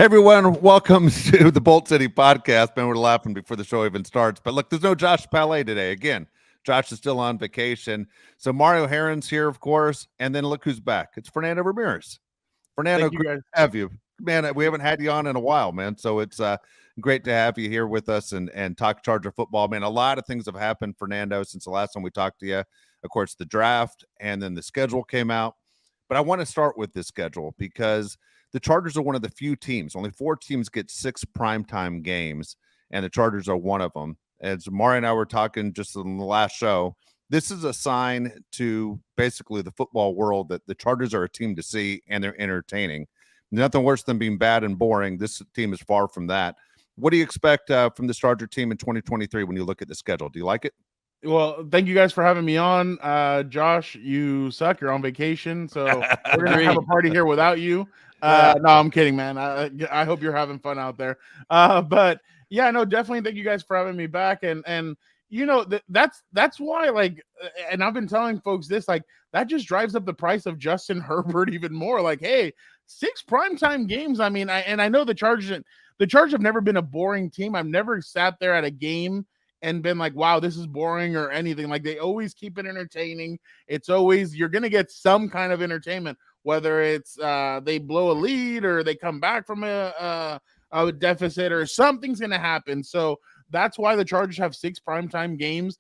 Everyone, welcome to the Bolt City podcast. Man, we're laughing before the show even starts. But look, there's no Josh Palais today. Again, Josh is still on vacation. So Mario Heron's here, of course. And then look who's back. It's Fernando Ramirez. Fernando, Thank you, great guys. to have you. Man, we haven't had you on in a while, man. So it's great to have you here with us and talk Charger football. Man, a lot of things have happened, Fernando, since the last time we talked to you. Of course, the draft and then the schedule came out. But I want to start with this schedule because the Chargers are one of the few teams. Only 4 teams get 6 primetime games, and the Chargers are one of them. As Mari and I were talking just in the last show, this is a sign to basically the football world that the Chargers are a team to see and they're entertaining. Nothing worse than being bad and boring. This team is far from that. What do you expect from this Charger team in 2023 when you look at the schedule? Do you like it? Well, thank you guys for having me on. Josh, you suck. You're on vacation, so we're gonna have a party here without you. No, I'm kidding, man. I hope you're having fun out there. But yeah, no, definitely thank you guys for having me back. And you know that's why, like, and I've been telling folks this, like, that just drives up the price of Justin Herbert even more. Like, hey, 6 primetime games. I mean, I know the Chargers have never been a boring team. I've never sat there at a game and been like, wow, this is boring or anything. Like, they always keep it entertaining. It's always, you're going to get some kind of entertainment, whether it's they blow a lead or they come back from a deficit or something's going to happen. So that's why the Chargers have 6 primetime games.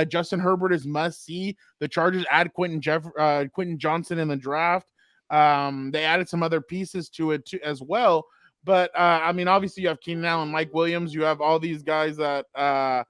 Justin Herbert is must see. The Chargers add Quentin Johnson in the draft. They added some other pieces to it too, as well. But I mean, obviously you have Keenan Allen, Mike Williams. You have all these guys that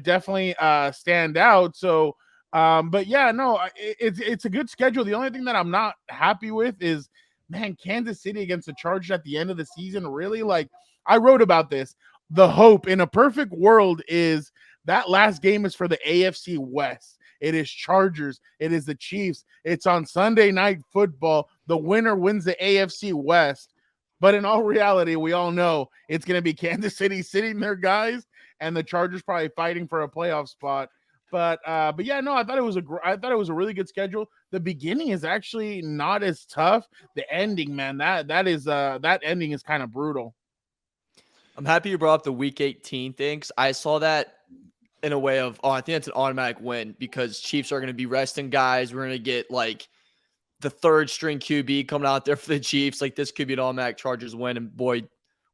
definitely stand out. So, but yeah, no, it's a good schedule. The only thing that I'm not happy with is, man, Kansas City against the Chargers at the end of the season. Really, like, I wrote about this. The hope in a perfect world is that last game is for the AFC West. It is Chargers. It is the Chiefs. It's on Sunday Night Football. The winner wins the AFC West. But in all reality, we all know it's going to be Kansas City sitting there, guys, and the Chargers probably fighting for a playoff spot. But yeah, no, I thought it was a really good schedule. The beginning is actually not as tough. The ending, man, that ending is kind of brutal. I'm happy you brought up the Week 18 thing, 'cause I saw that in a way of, I think it's an automatic win because Chiefs are going to be resting guys. We're going to get like the 3rd string QB coming out there for the Chiefs. Like, this could be an automatic Chargers win. And boy,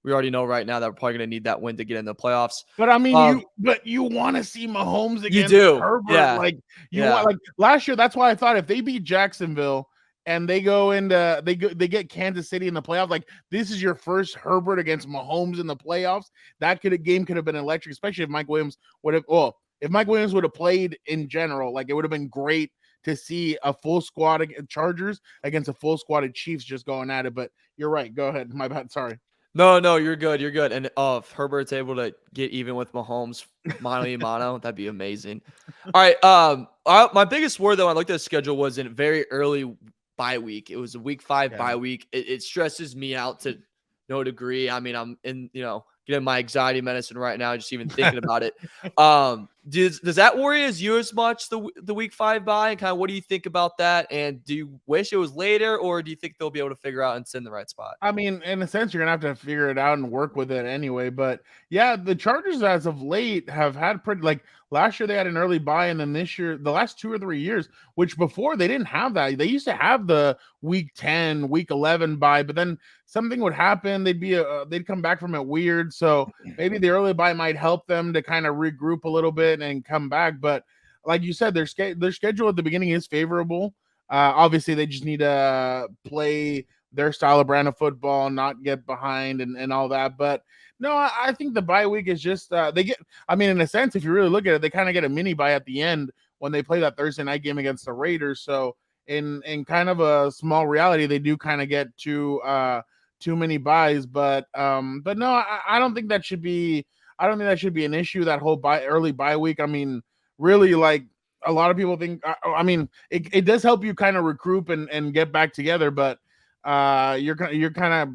we already know right now that we're probably going to need that win to get in the playoffs. But I mean, you want to see Mahomes against Herbert. Yeah. Like, want, like, last year. That's why I thought if they beat Jacksonville and they go into they get Kansas City in the playoffs, like, this is your first Herbert against Mahomes in the playoffs. That game could have been electric, especially if Mike Williams would have played in general. Like, it would have been great to see a full squad of Chargers against a full squad of Chiefs just going at it. But you're right. Go ahead. My bad. Sorry. No, you're good. You're good. And if Herbert's able to get even with Mahomes, mano, that'd be amazing. All right. My biggest word, though, when I looked at the schedule, was in very early bye week. It was a week 5 bye week. It stresses me out to no degree. I mean, I'm getting my anxiety medicine right now, just even thinking about it. Does that worry you as much, the week 5 bye? And kind of what do you think about that? And do you wish it was later, or do you think they'll be able to figure out and send the right spot? I mean, in a sense, you're gonna have to figure it out and work with it anyway. But yeah, the Chargers as of late have had pretty, like, last year they had an early bye, and then this year, the last 2 or 3 years, which before they didn't have that. They used to have the week 10, week 11 bye, but then something would happen. They'd come back from it weird. So maybe the early bye might help them to kind of regroup a little bit and come back. But like you said, their schedule at the beginning is favorable. Obviously, they just need to play their style of brand of football, not get behind and all that. But no, I think the bye week is just they get. I mean, in a sense, if you really look at it, they kind of get a mini bye at the end when they play that Thursday night game against the Raiders. So in kind of a small reality, they do kind of get too many buys. But no, I don't think that should be. I don't think that should be an issue. That whole early bye week. I mean, really, like, a lot of people think. I mean, it does help you kind of regroup and get back together. But you're kind of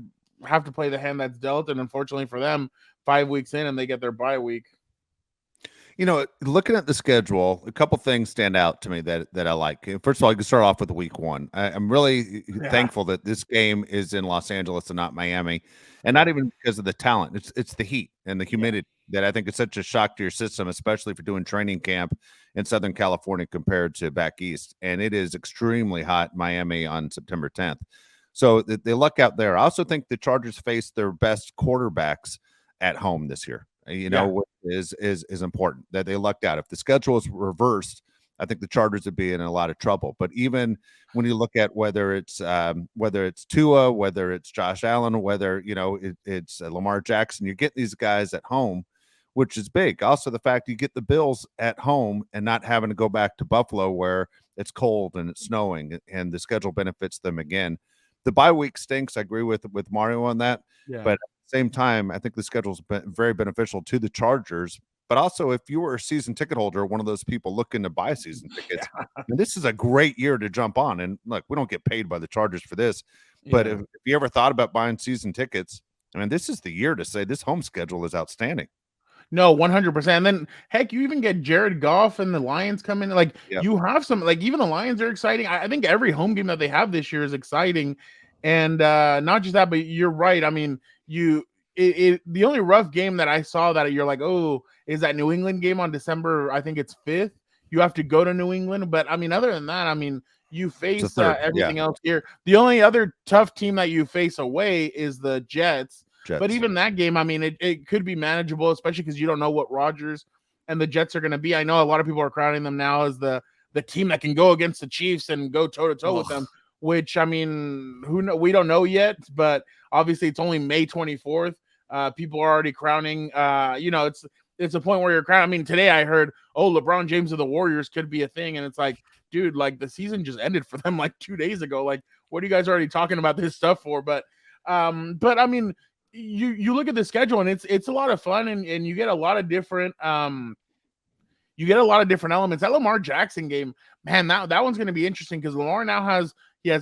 have to play the hand that's dealt, and unfortunately for them, 5 weeks in and they get their bye week. Looking at the schedule, a couple things stand out to me that I like. First of all, you can start off with week one. I'm really thankful that this game is in Los Angeles and not Miami, and not even because of the talent. It's the heat and the humidity that I think is such a shock to your system, especially if you're doing training camp in Southern California compared to back east. And it is extremely hot in Miami on September 10th. So they luck out there. I also think the Chargers face their best quarterbacks at home this year. What is important that they lucked out. If the schedule is reversed, I think the Chargers would be in a lot of trouble. But even when you look at whether it's Tua, whether it's Josh Allen, whether it's Lamar Jackson, you get these guys at home, which is big. Also, the fact you get the Bills at home and not having to go back to Buffalo where it's cold and it's snowing, and the schedule benefits them again. The bye week stinks. I agree with Mario on that. Yeah. But same time, I think the schedule's been very beneficial to the Chargers. But also, if you were a season ticket holder, one of those people looking to buy season tickets, and this is a great year to jump on. And look, we don't get paid by the Chargers for this, but if you ever thought about buying season tickets, this is the year to say this home schedule is outstanding. No, 100%. And then, heck, you even get Jared Goff and the Lions come in. You have some, even the Lions are exciting. I think every home game that they have this year is exciting. And not just that, but you're right. The only rough game that I saw that you're like, oh, is that New England game on December, I think it's 5th. You have to go to New England. But, other than that, you face everything else here. The only other tough team that you face away is the Jets. But even that game, it could be manageable, especially because you don't know what Rodgers and the Jets are going to be. I know a lot of people are crowning them now as the team that can go against the Chiefs and go toe-to-toe with them, which, we don't know yet. But obviously, it's only May 24th. People are already crowning. It's a point where you're crowning. Today I heard, LeBron James of the Warriors could be a thing. And it's like, dude, the season just ended for them 2 days ago. What are you guys already talking about this stuff for? But you look at the schedule and it's a lot of fun and you get a lot of different elements. That Lamar Jackson game, man, that one's going to be interesting because Lamar now has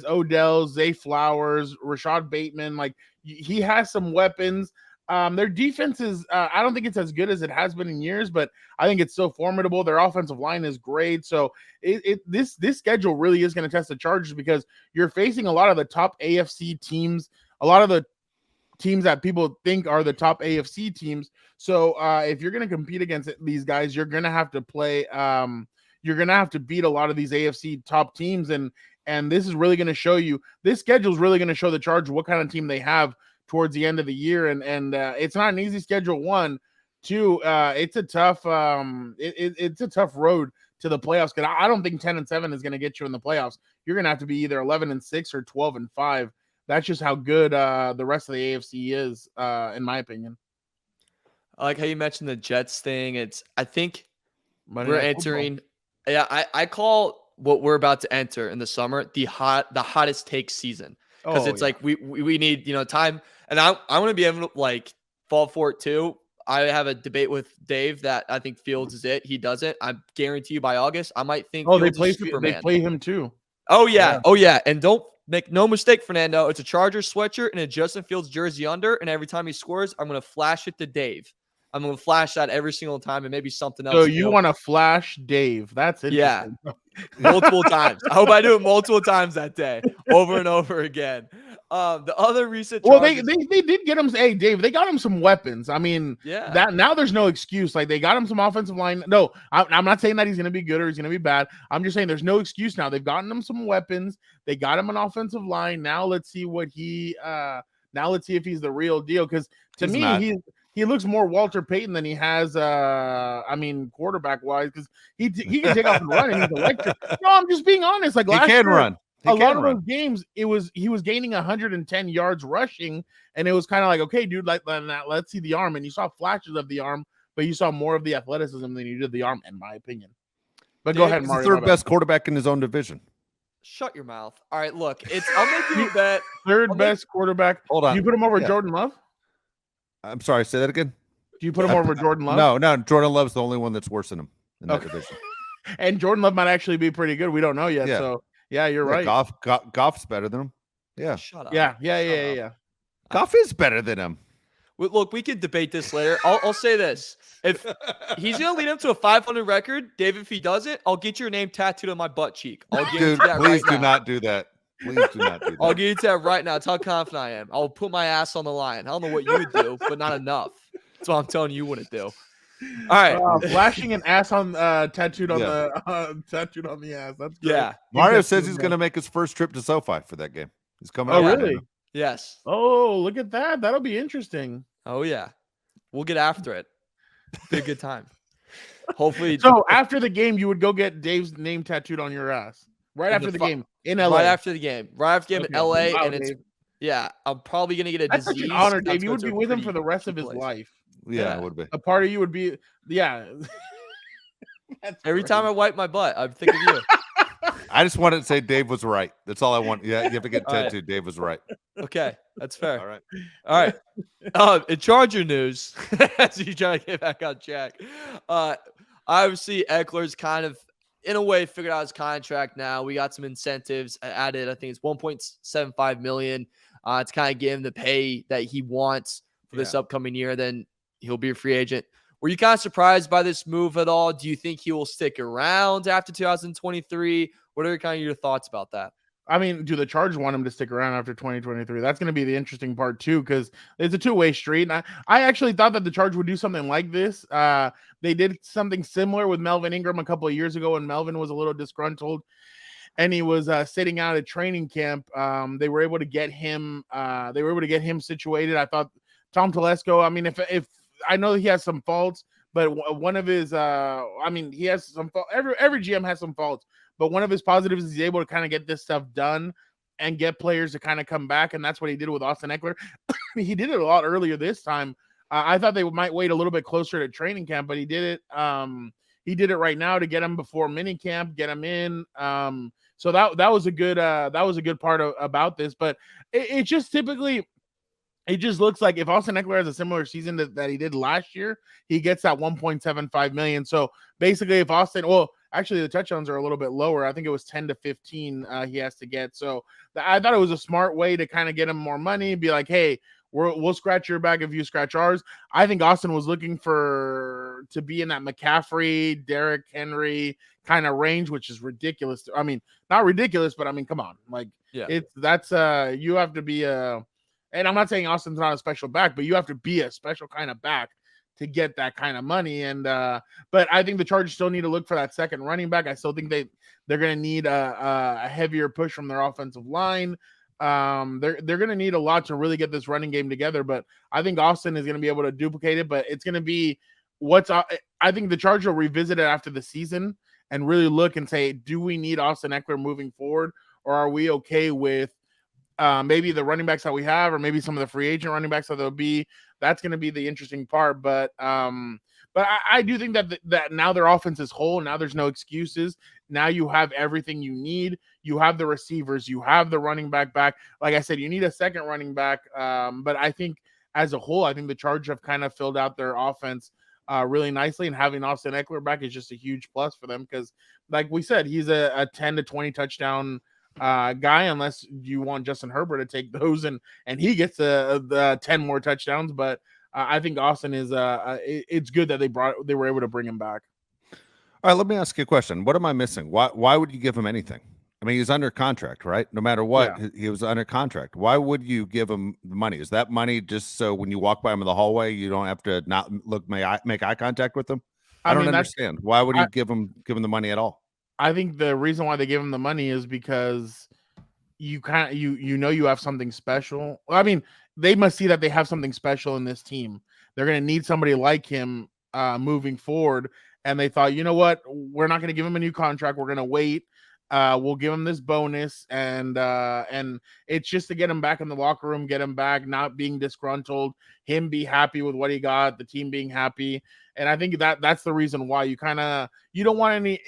Odell, Zay Flowers, Rashad Bateman. He has some weapons. Their defense is I don't think it's as good as it has been in years, but I think it's still formidable. Their offensive line is great. So this schedule really is going to test the Chargers because you're facing a lot of the top AFC teams, a lot of the teams that people think are the top AFC teams. So if you're going to compete against these guys, you're going to have to play. You're going to have to beat a lot of these AFC top teams, and this is really going to show you. This schedule is really going to show the Chargers what kind of team they have towards the end of the year, and it's not an easy schedule. 1, 2, it's a tough it's a tough road to the playoffs because I don't think 10-7 is going to get you in the playoffs. You're going to have to be either 11-6 or 12-5. That's just how good the rest of the AFC is, in my opinion. I like how you mentioned the Jets thing. I think Monday we're Night entering. Football. Yeah, I call what we're about to enter in the summer the hottest take season because it's like we need time, and I want to be able to fall for it too. I have a debate with Dave that I think Fields is it. He doesn't. I guarantee you by August I might think. Oh, Fields they play him too. Oh yeah, and don't make no mistake, Fernando. It's a Chargers sweatshirt and a Justin Fields jersey under, and every time he scores, I'm gonna flash it to Dave. I'm gonna flash that every single time, and maybe something else. So you want to flash Dave? That's interesting. Yeah, multiple times. I hope I do it multiple times that day, over and over again. The other recent Charges, they did get him. Hey, Dave, they got him some weapons. That now there's no excuse. They got him some offensive line. No, I'm not saying that he's gonna be good or he's gonna be bad. I'm just saying there's no excuse now. They've gotten him some weapons. They got him an offensive line. Now let's see what now let's see if he's the real deal. Because to me, he looks more Walter Payton than he has. Quarterback wise, because he can take off and run and he's electric. No, I'm just being honest. Last he can year, run. A lot of those games, he was gaining 110 yards rushing, and it was kind of like, okay, dude, let's see the arm. And you saw flashes of the arm, but you saw more of the athleticism than you did the arm, in my opinion. But go ahead, Mario. He's the third best quarterback in his own division. Shut your mouth. All right, look, I'll make you a bet. Third best quarterback. Hold on. Do you put him over Jordan Love? I'm sorry, say that again. Do you put him over Jordan Love? No, Jordan Love's the only one that's worse than him in that division. And Jordan Love might actually be pretty good. We don't know yet. Yeah. So yeah, you're right. Goff's better than him. Yeah. Shut up. Yeah. Goff is better than him. Look, we can debate this later. I'll say this: if he's gonna lead him to a 500 record, Dave, if he does it, I'll get your name tattooed on my butt cheek. I'll get Dude, that please right do now. not do that. Please do not do that. I'll get that right now. That's how confident I am. I'll put my ass on the line. I don't know what you would do, but not enough. That's what I'm telling you wouldn't do. All right, flashing an ass on tattooed on Yeah. the ass. That's great. yeah. Mario says he's going to make his first trip to SoFi for that game. He's coming. Oh, out. really? Yes. Oh, look at that. That'll be interesting. Oh yeah. We'll get after it. Be a good time. Hopefully. So after the game, you would go get Dave's name tattooed on your ass right after the game in LA. Right after the game. Right after the game in LA, Wow, and it's Dave. Yeah. I'm probably gonna get a That's disease. such an honor, Dave. That's You would be with him for the rest of his place. life. Yeah, it would be. A part of you would be, yeah. Every time I wipe my butt, I'm thinking of you. I just wanted to say Dave was right. That's all I want. Yeah, you have to get All right. tattooed. Dave was right. Okay, that's fair. All right. All right. In Charger news, as you try to get back on track, obviously Ekeler's kind of, in a way, figured out his contract now. We got some incentives added. I think it's $1.75 million to kind of give him the pay that he wants for this upcoming year. Then he'll be a free agent. Were you kind of surprised by this move at all? Do you think he will stick around after 2023? What are kind of your thoughts about that? I mean, do the Chargers want him to stick around after 2023? That's going to be the interesting part too, because it's a two-way street. And I actually thought that the Chargers would do something like this. They did something similar with Melvin Ingram a couple of years ago when Melvin was a little disgruntled and he was sitting out at training camp. They were able to get him. They were able to get him situated. I thought Tom Telesco. I mean, if I know he has some faults, but one of his, I mean, he has some fault. Every GM has some faults, but one of his positives is he's able to kind of get this stuff done and get players to kind of come back. And that's what he did with Austin Ekeler. He did it a lot earlier this time. I thought they might wait a little bit closer to training camp, but he did it. He did it right now to get him before mini camp, get him in. So that was a good part about this, but it just typically, it just looks like if Austin Ekeler has a similar season that he did last year, he gets that $1.75 million. So basically, if Austin, well, actually the touchdowns are a little bit lower. I think it was 10 to 15 he has to get. So I thought it was a smart way to kind of get him more money. Be like, hey, we'll scratch your back if you scratch ours. I think Austin was looking to be in that McCaffrey, Derrick Henry kind of range, which is ridiculous. I mean, not ridiculous, but I mean, come on, like you have to be a. And I'm not saying Austin's not a special back, but you have to be a special kind of back to get that kind of money. And but I think the Chargers still need to look for that second running back. I still think they're going to need a heavier push from their offensive line. They're going to need a lot to really get this running game together. But I think Austin is going to be able to duplicate it. But it's going to be I think the Chargers will revisit it after the season and really look and say, do we need Austin Ekeler moving forward, or are we okay with maybe the running backs that we have, or maybe some of the free agent running backs that there'll be? That's going to be the interesting part. But I do think that now their offense is whole. Now there's no excuses. Now you have everything you need. You have the receivers. You have the running back. Like I said, you need a second running back. But I think as a whole, I think the Chargers have kind of filled out their offense really nicely. And having Austin Ekeler back is just a huge plus for them because, like we said, he's a 10 to 20 touchdown guy, unless you want Justin Herbert to take those and he gets the 10 more touchdowns. But I think Austin is it's good that they were able to bring him back. All right, let me ask you a question. What am I missing? Why would you give him anything? I mean, he's under contract, right? No matter what, he was under contract. Why would you give him the money? Is that money just so when you walk by him in the hallway, you don't have to not make eye contact with him? I don't understand. Why would you give him the money at all? I think the reason why they gave him the money is because you you have something special. I mean, they must see that they have something special in this team. They're going to need somebody like him moving forward. And they thought, you know what? We're not going to give him a new contract. We're going to wait. We'll give him this bonus. And it's just to get him back in the locker room, get him back, not being disgruntled, him be happy with what he got, the team being happy. And I think that's the reason why you don't want any.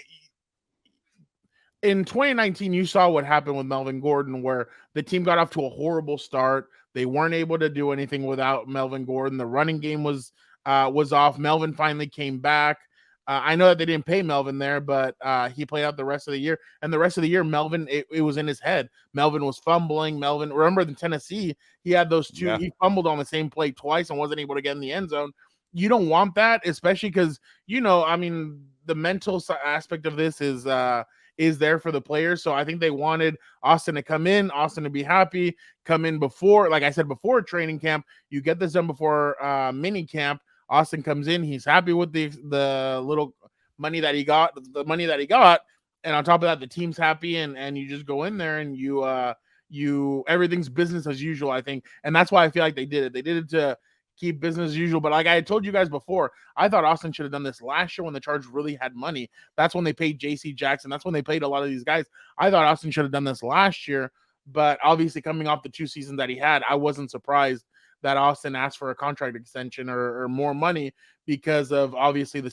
In 2019, you saw what happened with Melvin Gordon, where the team got off to a horrible start. They weren't able to do anything without Melvin Gordon. The running game was off. Melvin finally came back. I know that they didn't pay Melvin there, but he played out the rest of the year. And the rest of the year, Melvin, it was in his head. Melvin was fumbling. Melvin, remember in Tennessee, he had those two. Yeah. He fumbled on the same play twice and wasn't able to get in the end zone. You don't want that, especially because, I mean, the mental aspect of this is there for the players. So I think they wanted Austin to come in, Austin to be happy, come in before, like I said, before training camp. You get this done before mini camp. Austin comes in, he's happy with the little money that he got, and on top of that, the team's happy, and you just go in there and you everything's business as usual, I think, and that's why I feel like they did it. They did it to keep business as usual. But like I told you guys before, I thought Austin should have done this last year when the Chargers really had money. That's when they paid J.C. Jackson. That's when they paid a lot of these guys. I thought Austin should have done this last year, but obviously coming off the 2 seasons that he had, I wasn't surprised that Austin asked for a contract extension or more money because of obviously the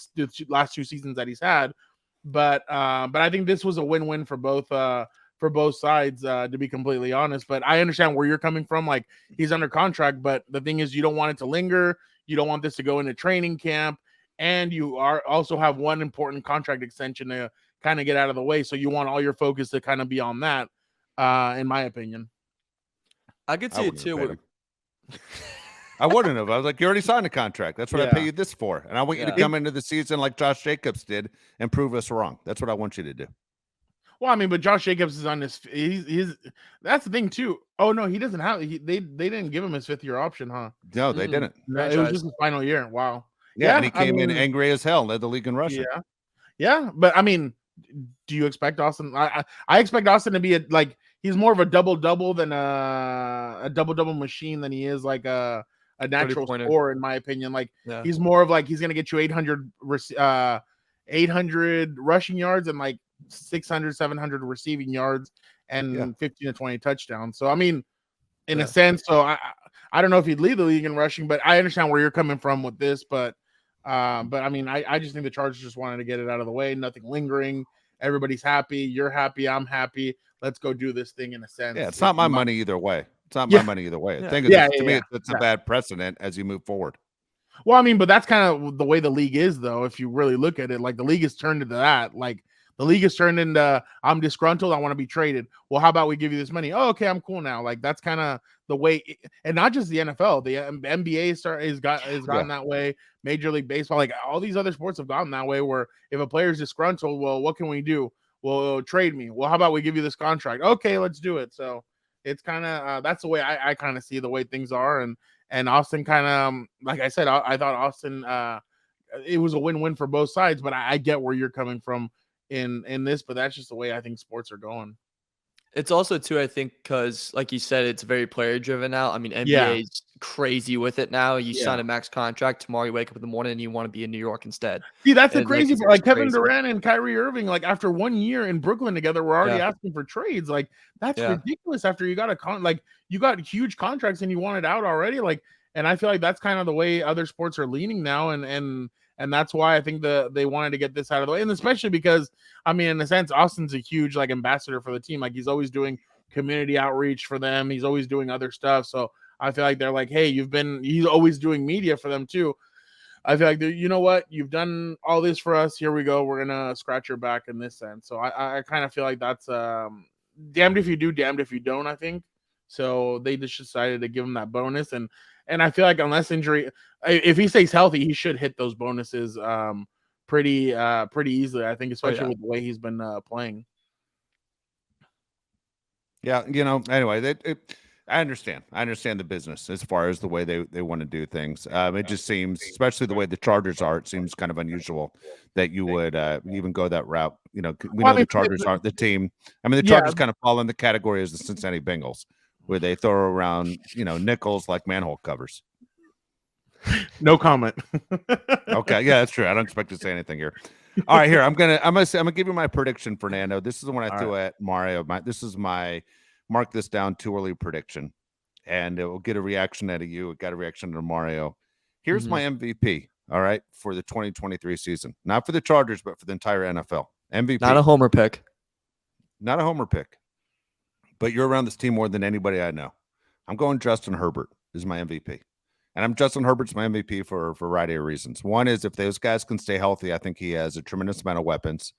last 2 seasons that he's had. But I think this was a win-win for both sides, to be completely honest. But I understand where you're coming from. Like, he's under contract, but the thing is, you don't want it to linger. You don't want this to go into training camp, and you also have one important contract extension to kind of get out of the way. So you want all your focus to kind of be on that, in my opinion. I could see it too. I wouldn't have. I was like, you already signed a contract. That's what I pay you this for. And I want you to come into the season like Josh Jacobs did and prove us wrong. That's what I want you to do. Well, I mean, but Josh Jacobs is on his. He's that's the thing too. Oh no, he doesn't have. They didn't give him his 5th-year option, huh? No, they didn't. No, it was just his final year. Wow. Yeah, and he came in angry as hell, led the league in rushing. Yeah. But I mean, do you expect Austin? I expect Austin to be he's more of a double-double than a double-double machine than he is like a natural scorer, in my opinion. He's more of he's gonna get you 800 rushing yards and 600, 700 receiving yards and 15 to 20 touchdowns. So I mean, in a sense, so I don't know if he'd lead the league in rushing, but I understand where you're coming from with this. But I mean, I just think the Chargers just wanted to get it out of the way, nothing lingering. Everybody's happy, you're happy, I'm happy. Let's go do this thing in a sense. Yeah, it's not my money either way. It's not my money either way. The thing is, to me, it's a bad precedent as you move forward. Well, I mean, but that's kind of the way the league is, though. If you really look at it, the league has turned into that. The league has turned into, I'm disgruntled, I want to be traded. Well, how about we give you this money? Oh, okay, I'm cool now. That's kind of the way, and not just the NFL, the NBA has gotten that way. Major League Baseball, all these other sports have gotten that way, where if a player is disgruntled, well, what can we do? Well, trade me. Well, how about we give you this contract? Okay, let's do it. So it's kind of that's the way I kind of see the way things are, and Austin kind of, like I said, I thought Austin, it was a win-win for both sides, but I get where you're coming from in this, but that's just the way I think sports are going. It's also too, I think, because like you said, it's very player driven now. I mean, NBA is crazy with it now. You sign a max contract, tomorrow you wake up in the morning and you want to be in New York instead. See, that's the crazy part. Kevin Durant and Kyrie Irving, after 1 year in Brooklyn together, we're already asking for trades. That's ridiculous. After you got you got huge contracts and you wanted out already. And I feel like that's kind of the way other sports are leaning now, and that's why I think they wanted to get this out of the way. And especially because, I mean, in a sense, Austin's a huge ambassador for the team. He's always doing community outreach for them. He's always doing other stuff. So I feel like they're like, hey, he's always doing media for them too. I feel like, you know what? You've done all this for us. Here we go. We're going to scratch your back in this sense. So I kind of feel like that's damned if you do, damned if you don't, I think. So they just decided to give him that bonus. And I feel like unless injury, if he stays healthy, he should hit those bonuses pretty easily, I think, especially with the way he's been playing. Yeah, anyway, I understand. I understand the business as far as the way they want to do things. It just seems, especially the way the Chargers are, it seems kind of unusual that you would even go that route. We know the Chargers aren't the team. I mean, the Chargers kind of fall in the category as the Cincinnati Bengals, where they throw around, nickels like manhole covers. No comment. Okay, yeah, that's true. I don't expect to say anything here. All right, here I'm gonna give you my prediction, Fernando. This is the one I threw at Mario. This is my mark this down too early prediction, and it will get a reaction out of you. It got a reaction to Mario. Here's my MVP. All right, for the 2023 season, not for the Chargers, but for the entire NFL. MVP, not a homer pick, but you're around this team more than anybody I know. I'm going Justin Herbert is my MVP. And I'm Justin Herbert's my MVP for a variety of reasons. One is if those guys can stay healthy, I think he has a tremendous amount of weapons.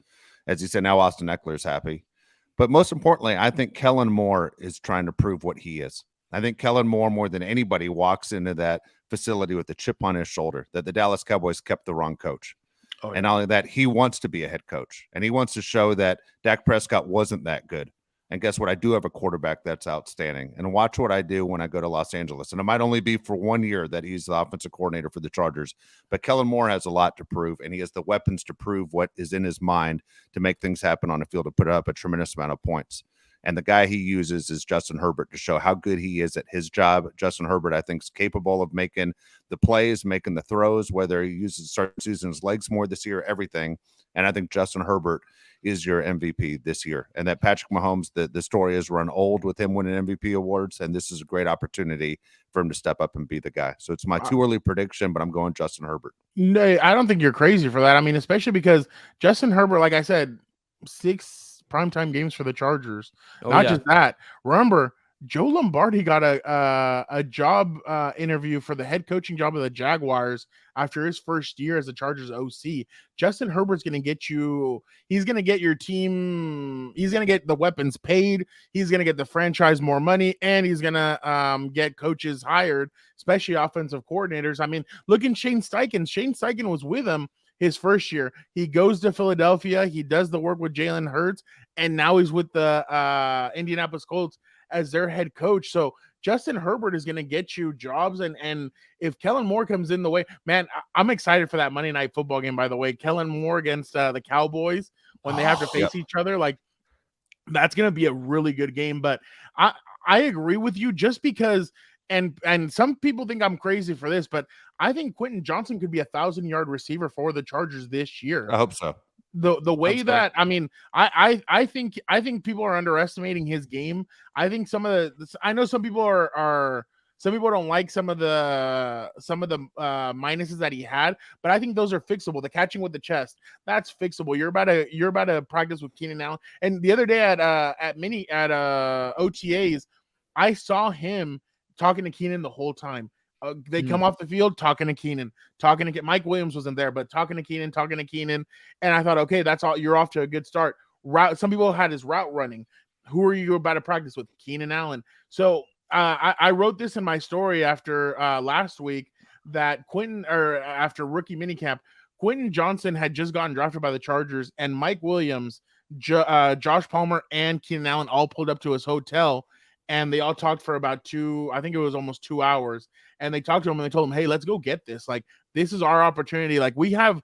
As you said, now Austin Ekeler is happy. But most importantly, I think Kellen Moore is trying to prove what he is. I think Kellen Moore, more than anybody, walks into that facility with a chip on his shoulder that the Dallas Cowboys kept the wrong coach. Oh, yeah. And not only that, he wants to be a head coach. And he wants to show that Dak Prescott wasn't that good. And guess what? I do have a quarterback that's outstanding. And watch what I do when I go to Los Angeles. And it might only be for 1 year that he's the offensive coordinator for the Chargers. But Kellen Moore has a lot to prove, and he has the weapons to prove what is in his mind to make things happen on the field, to put up a tremendous amount of points. And the guy he uses is Justin Herbert to show how good he is at his job. Justin Herbert, I think, is capable of making the plays, making the throws, whether he starts using his legs more this year, everything. And I think Justin Herbert is your MVP this year. And that Patrick Mahomes, the story is run old with him winning MVP awards, and this is a great opportunity for him to step up and be the guy. So it's my too early prediction, but I'm going Justin Herbert. No, I don't think you're crazy for that. I mean, especially because Justin Herbert, like I said, 6 primetime games for the Chargers. Not just that. Remember, Joe Lombardi got a job interview for the head coaching job of the Jaguars after his first year as the Chargers OC. Justin Herbert's going to get you. He's going to get your team. He's going to get the weapons paid. He's going to get the franchise more money, and he's going to get coaches hired, especially offensive coordinators. I mean, look at Shane Steichen. Shane Steichen was with him his first year. He goes to Philadelphia. He does the work with Jalen Hurts, and now he's with the Indianapolis Colts as their head coach. So Justin Herbert is going to get you jobs. And if Kellen Moore comes in the way, man, I'm excited for that Monday Night Football game, by the way. Kellen Moore against the Cowboys when they have to face each other. Like, that's going to be a really good game. But I agree with you just because, and some people think I'm crazy for this, but I think Quentin Johnson could be 1,000-yard receiver for the Chargers this year. I hope so. The way that, I mean, I think people are underestimating his game. I think I know some people some people don't like some of the minuses that he had, but I think those are fixable. The catching with the chest, that's fixable. You're about to practice with Keenan Allen. And the other day at OTAs, I saw him talking to Keenan the whole time. They come off the field talking to Keenan, Mike Williams wasn't there, but talking to Keenan. And I thought, okay, that's all. You're off to a good start. Some people had his route running. Who are you about to practice with? Keenan Allen. So I wrote this in my story after last week that after rookie minicamp, Quentin Johnson had just gotten drafted by the Chargers, and Mike Williams, Josh Palmer, and Keenan Allen all pulled up to his hotel. And they all talked for about I think it was almost 2 hours. And they talked to him and they told him, hey, let's go get this. Like, this is our opportunity. Like, we have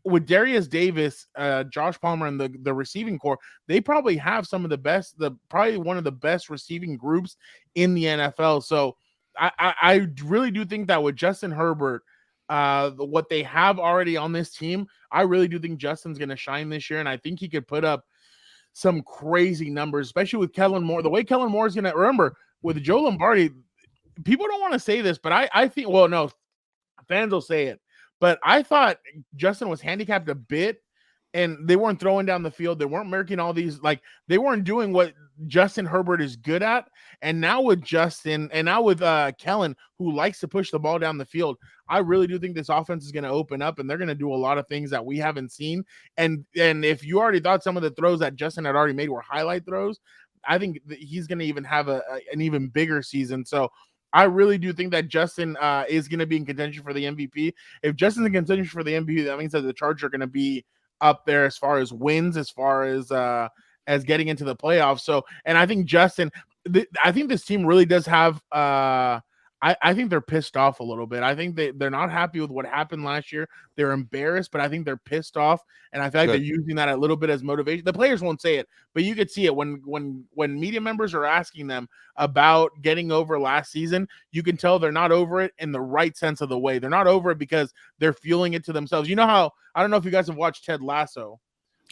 with Darius Davis, Josh Palmer, and the receiving core, they probably have some of the best, probably one of the best receiving groups in the NFL. So I really do think that with Justin Herbert, what they have already on this team, I really do think Justin's going to shine this year. And I think he could put up some crazy numbers, especially with Kellen Moore. The way Kellen Moore is going to, remember, with Joe Lombardi, people don't want to say this, but I think, well, no, fans will say it, but I thought Justin was handicapped a bit, and they weren't throwing down the field. They weren't making all these, like, they weren't doing what Justin Herbert is good at. And now with Justin, and now with Kellen, who likes to push the ball down the field, I really do think this offense is going to open up, and they're going to do a lot of things that we haven't seen. And if you already thought some of the throws that Justin had already made were highlight throws, I think he's going to even have an even bigger season. So I really do think that Justin is going to be in contention for the MVP. If Justin's in contention for the MVP, that means that the Chargers are going to be up there as far as wins, as far as getting into the playoffs. So, and I think Justin, I think this team really does have, I think they're pissed off a little bit. I think they're not happy with what happened last year. They're embarrassed, but I think they're pissed off. And I feel like they're using that a little bit as motivation. The players won't say it, but you could see it when media members are asking them about getting over last season. You can tell they're not over it in the right sense of the way. They're not over it because they're feeling it to themselves. You know how, I don't know if you guys have watched Ted Lasso.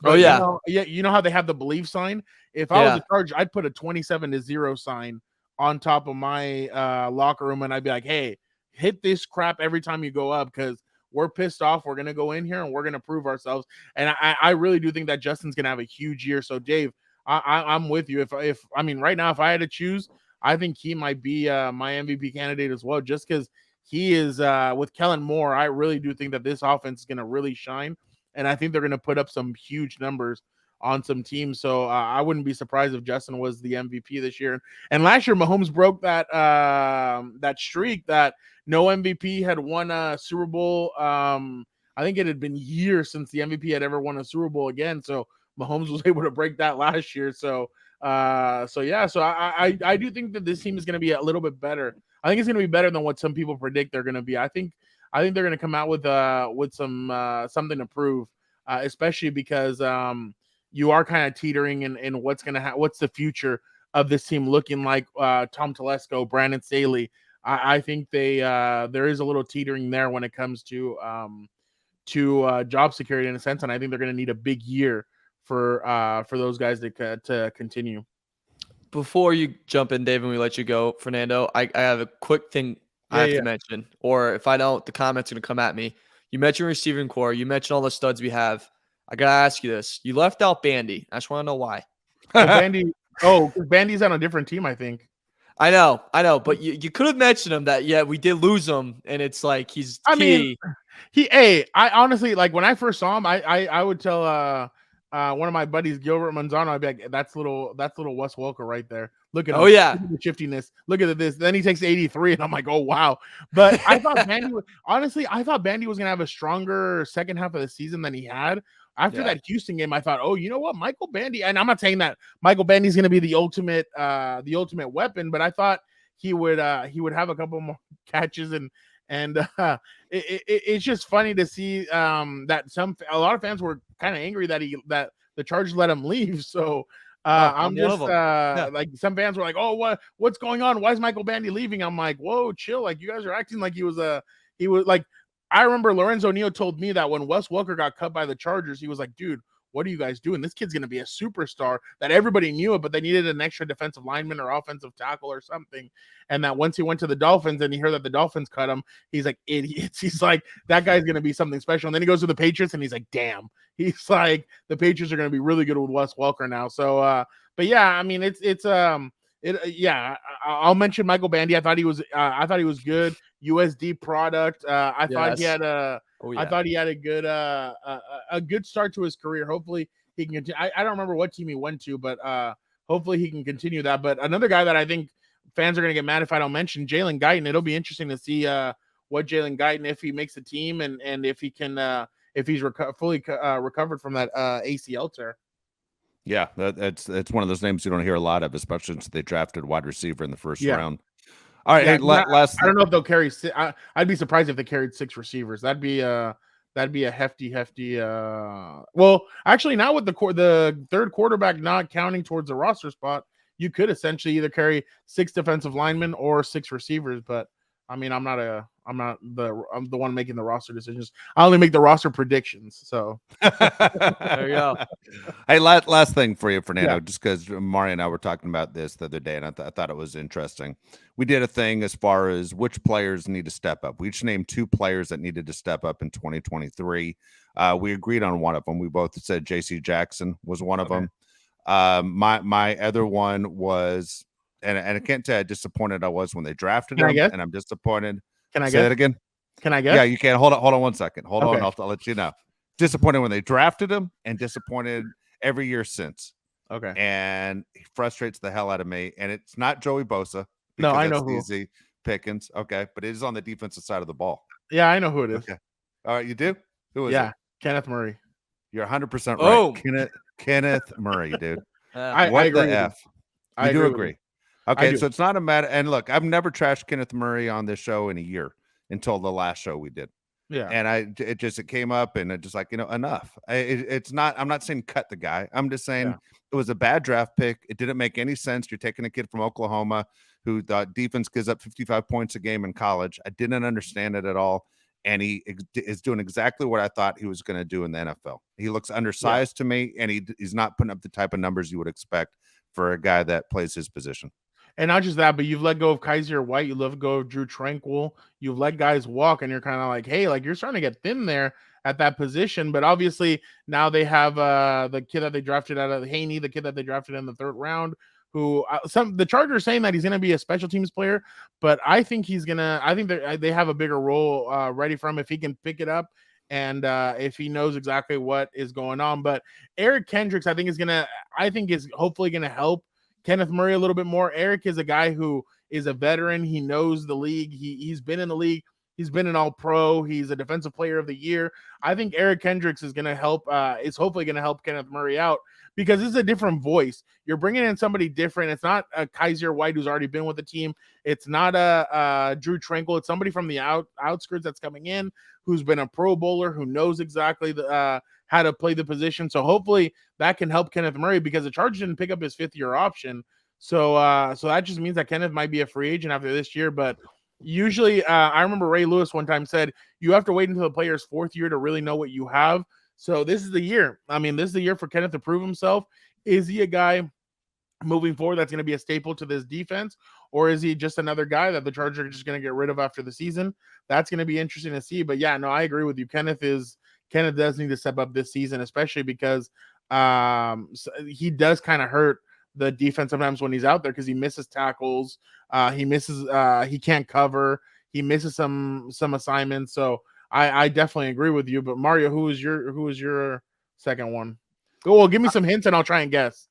Oh, yeah. You know how they have the believe sign? If I was a Charger, I'd put a 27-0 sign on top of my locker room, and I'd be like, hey, hit this crap every time you go up because we're pissed off. We're going to go in here and we're going to prove ourselves. And I really do think that Justin's going to have a huge year. So, Dave, I'm with you. If I mean, right now, if I had to choose, I think he might be my MVP candidate as well, just because he is with Kellen Moore. I really do think that this offense is going to really shine, and I think they're going to put up some huge numbers on some teams. So I wouldn't be surprised if Justin was the MVP this year. And last year, Mahomes broke that that streak that no MVP had won a Super Bowl. I think it had been years since the MVP had ever won a Super Bowl again. So Mahomes was able to break that last year. So I do think that this team is going to be a little bit better. I think it's going to be better than what some people predict they're going to be. I think they're going to come out with some something to prove, especially because you are kind of teetering in what's going to what's the future of this team looking like. Tom Telesco, Brandon Staley. I think there is a little teetering there when it comes to job security in a sense, and I think they're going to need a big year for those guys to continue. Before you jump in, Dave, and we let you go, Fernando, I have a quick thing I have to mention, or if I don't, the comments are going to come at me. You mentioned receiving core. You mentioned all the studs we have. I got to ask you this. You left out Bandy. I just want to know why. Bandy's on a different team, I think. I know, but you could have mentioned him that, we did lose him, and it's like he's key. I honestly, like, when I first saw him, I would tell one of my buddies, Gilbert Manzano, I'd be like, that's little Wes Welker right there. Look at him. Look at the shiftiness. Look at this. Then he takes 83, and I'm like, oh wow. But I thought Bandy was gonna have a stronger second half of the season than he had. After that Houston game, I thought, oh, you know what, Michael Bandy, and I'm not saying that Michael Bandy's gonna be the ultimate weapon, but I thought he would have a couple more catches and it's just funny to see that a lot of fans were kind of angry that the Chargers let him leave. So I'm just like, some fans were like, oh, what's going on? Why is Michael Bandy leaving? I'm like, whoa, chill. Like, you guys are acting like he was like, I remember Lorenzo Neal told me that when Wes Welker got cut by the Chargers, he was like, dude, what are you guys doing? This kid's going to be a superstar. That everybody knew it, but they needed an extra defensive lineman or offensive tackle or something. And that once he went to the Dolphins and he heard that the Dolphins cut him, he's like, idiots. He's like, that guy's going to be something special. And then he goes to the Patriots and he's like, damn. He's like, the Patriots are going to be really good with Wes Welker now. So, but yeah, I mean, I'll mention Michael Bandy. I thought he was good. USD product. I thought he had a good start to his career. Hopefully he can continue. I don't remember what team he went to, but hopefully he can continue that. But another guy that I think fans are going to get mad if I don't mention, Jalen Guyton. It'll be interesting to see what Jalen Guyton, if he makes the team and if he can if he's fully recovered from that ACL tear. Yeah, it's one of those names you don't hear a lot of, especially since they drafted wide receiver in the first round. All right, last. I don't know if they'll carry. I'd be surprised if they carried 6 receivers. That'd be a hefty. Well, actually, now with the third quarterback not counting towards the roster spot, you could essentially either carry 6 defensive linemen or 6 receivers. But I mean, I'm the one making the roster decisions. I only make the roster predictions. So there you go. Hey, last thing for you, Fernando, just because Mari and I were talking about this the other day, and I thought it was interesting. We did a thing as far as which players need to step up. We each named 2 players that needed to step up in 2023. We agreed on one of them. We both said J.C. Jackson was one of them. My other one was, and I can't tell how disappointed I was when they drafted him, and I'm disappointed. Can I say that again? Can I guess? Yeah, you can. Hold on 1 second. Hold on. I'll let you know. Disappointed when they drafted him, and disappointed every year since. Okay. And he frustrates the hell out of me. And it's not Joey Bosa. No, I know who. Easy pickings. Okay, but it is on the defensive side of the ball. Yeah, I know who it is. Okay. All right, you do? Who is it? Kenneth Murray. You're 100% right. Kenneth Murray, dude. I agree the F? You do agree. Okay, so it's not a matter. And look, I've never trashed Kenneth Murray on this show in a year until the last show we did. Yeah. And it came up and it just like, enough. It's not, I'm not saying cut the guy. I'm just saying it was a bad draft pick. It didn't make any sense. You're taking a kid from Oklahoma who thought defense gives up 55 points a game in college. I didn't understand it at all. And he is doing exactly what I thought he was going to do in the NFL. He looks undersized to me, and he's not putting up the type of numbers you would expect for a guy that plays his position. And not just that, but you've let go of Kaiser White. You let go of Drew Tranquil. You've let guys walk, and you're kind of like, hey, like you're starting to get thin there at that position. But obviously now they have the kid that they drafted out of Haney, the kid that they drafted in the 3rd round, who the Chargers are saying that he's going to be a special teams player, but I think they have a bigger role ready for him if he can pick it up and if he knows exactly what is going on. But Eric Kendricks, I think is hopefully going to help Kenneth Murray a little bit more. Eric is a guy who is a veteran. He knows the league. He's been in the league. He's been an all-pro. He's a defensive player of the year. I think Eric Kendricks is going to help, is hopefully going to help Kenneth Murray out because it's a different voice. You're bringing in somebody different. It's not a Kaiser White who's already been with the team. It's not a Drew Tranquil. It's somebody from the outskirts that's coming in who's been a Pro Bowler, who knows exactly how to play the position. So hopefully that can help Kenneth Murray because the Chargers didn't pick up his fifth-year option. So that just means that Kenneth might be a free agent after this year. But usually, I remember Ray Lewis one time said, you have to wait until the player's fourth year to really know what you have. So this is the year. I mean, this is the year for Kenneth to prove himself. Is he a guy moving forward that's going to be a staple to this defense? Or is he just another guy that the Chargers are just going to get rid of after the season? That's going to be interesting to see. But yeah, no, I agree with you. Kenneth does need to step up this season, especially because he does kind of hurt the defense sometimes when he's out there because he misses tackles. He can't cover. He misses some assignments. So I definitely agree with you. But Mario, who is your second one? Well, give me some hints and I'll try and guess.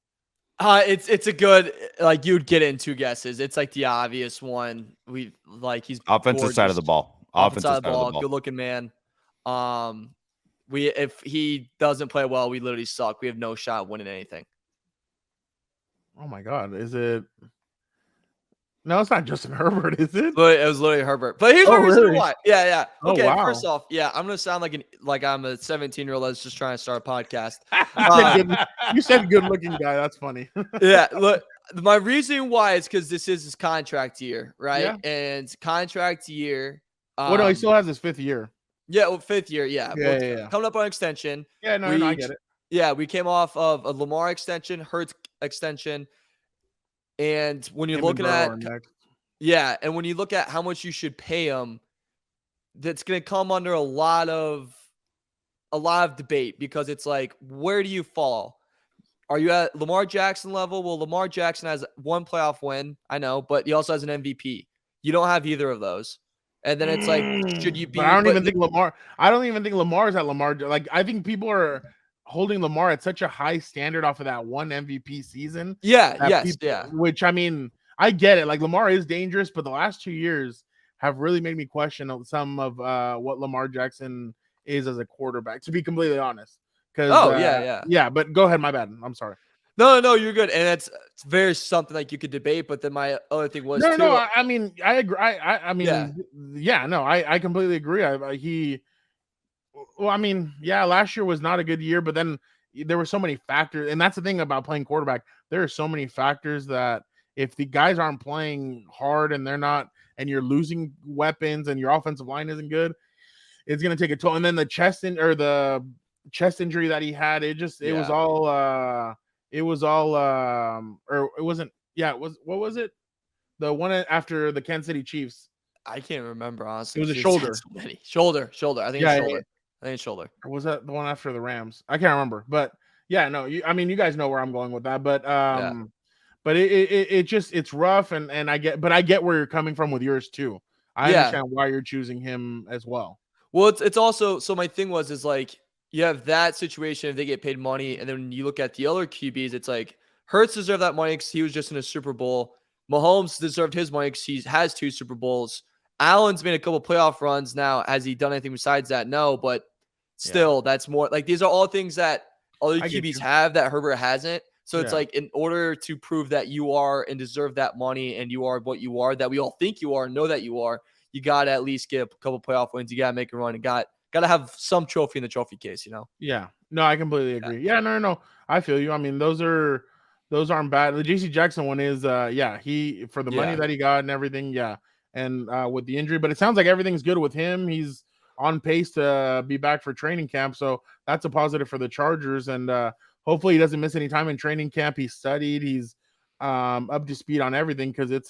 It's a good, like, you'd get it in two guesses. It's like the obvious one. He's offensive side of the ball. Offensive side of the ball. Good looking man. If he doesn't play well, we literally suck. We have no shot winning anything. Oh my God. Is it? No, it's not Justin Herbert, is it? But it was literally Herbert. But here's my reason why. Yeah. Okay, wow. First off, yeah, I'm gonna sound like I'm a 17-year-old that's just trying to start a podcast. You said good-looking guy. That's funny. Yeah, look, my reason why is because this is his contract year, right? Yeah. And contract year. No, he still has his fifth year. Yeah, well, fifth year. Yeah. Yeah. Coming up on extension. Yeah, no, I get it. Yeah, we came off of a Lamar extension, Hurts extension. And when you're looking at, and when you look at how much you should pay him, that's going to come under a lot of debate because it's like, where do you fall? Are you at Lamar Jackson level? Well, Lamar Jackson has one playoff win, I know, but he also has an MVP. You don't have either of those. And then it's like, should you be? I don't even think Lamar is at Lamar. Like, I think people are holding Lamar at such a high standard off of that one MVP season. Yeah. Which, I mean, I get it. Like, Lamar is dangerous, but the last 2 years have really made me question some of what Lamar Jackson is as a quarterback, to be completely honest. Yeah. But go ahead. My bad. I'm sorry. No, you're good. And it's very something like you could debate. But then my other thing was no. I mean, I agree. I completely agree. Well, I mean, yeah, last year was not a good year, but then there were so many factors. And that's the thing about playing quarterback. There are so many factors that if the guys aren't playing hard and and you're losing weapons and your offensive line isn't good, it's going to take a toll. And then the chest injury that he had, what was it? The one after the Kansas City Chiefs. I can't remember, honestly. It was a shoulder. Shoulder. I think it's shoulder. I think it's shoulder. Or was that the one after the Rams? I can't remember. But yeah, no, you guys know where I'm going with that. But but it's rough and I get where you're coming from with yours too. I understand why you're choosing him as well. Well, it's also, so my thing is like, you have that situation if they get paid money, and then when you look at the other QBs, it's like Hurts deserved that money because he was just in a Super Bowl. Mahomes deserved his money because he has 2 Super Bowls. Allen's made a couple playoff runs now. Has he done anything besides that? No, but still, that's more like these are all things that other QBs have that Herbert hasn't. So it's like, in order to prove that you are and deserve that money and you are what you are, that we all think you are, know that you are, you got to at least get a couple playoff wins. You got to make a run and got to have some trophy in the trophy case, you know? Yeah. No, I completely agree. Yeah, no. I feel you. I mean, those aren't bad. The JC Jackson one is, he, for the money that he got and everything. Yeah. And with the injury, but it sounds like everything's good with him. He's on pace to be back for training camp. So that's a positive for the Chargers. And hopefully he doesn't miss any time in training camp. He studied, he's up to speed on everything. Cause they're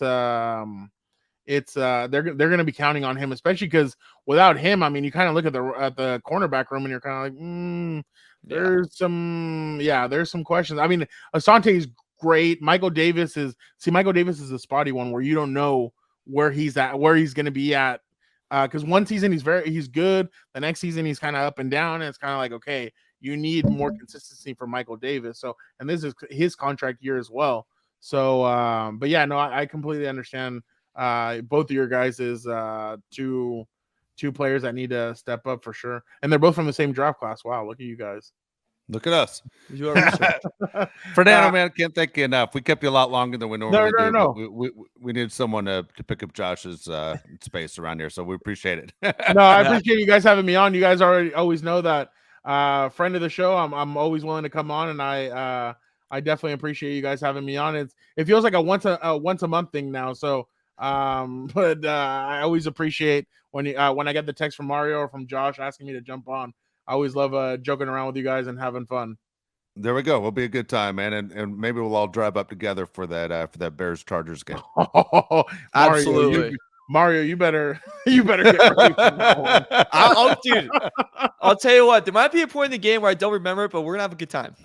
going to be counting on him, especially because without him, I mean, you kind of look at the cornerback room and you're kind of like, there's some questions. I mean, Asante is great. Michael Davis is a spotty one where you don't know where he's going to be at. Because one season he's good. The next season he's kind of up and down. And it's kind of like, okay, you need more consistency from Michael Davis. So, and this is his contract year as well. So, but yeah, no, I completely understand. Both of your guys is two players that need to step up for sure, and they're both from the same draft class. Wow, look at you guys. Look at us. You are Fernando, man, can't thank you enough. We kept you a lot longer than we normally do. No. We needed someone to pick up Josh's space around here, so we appreciate it. No, I appreciate you guys having me on. You guys always know that friend of the show. I'm always willing to come on, and I definitely appreciate you guys having me on. It feels like a once a month thing now. So, but I always appreciate when I get the text from Mario or from Josh asking me to jump on. I always love joking around with you guys and having fun. There we go. It'll be a good time, man, and maybe we'll all drive up together for that Bears Chargers game. Absolutely. Mario, you better get ready for that dude, I'll tell you what, there might be a point in the game where I don't remember it, but we're gonna have a good time.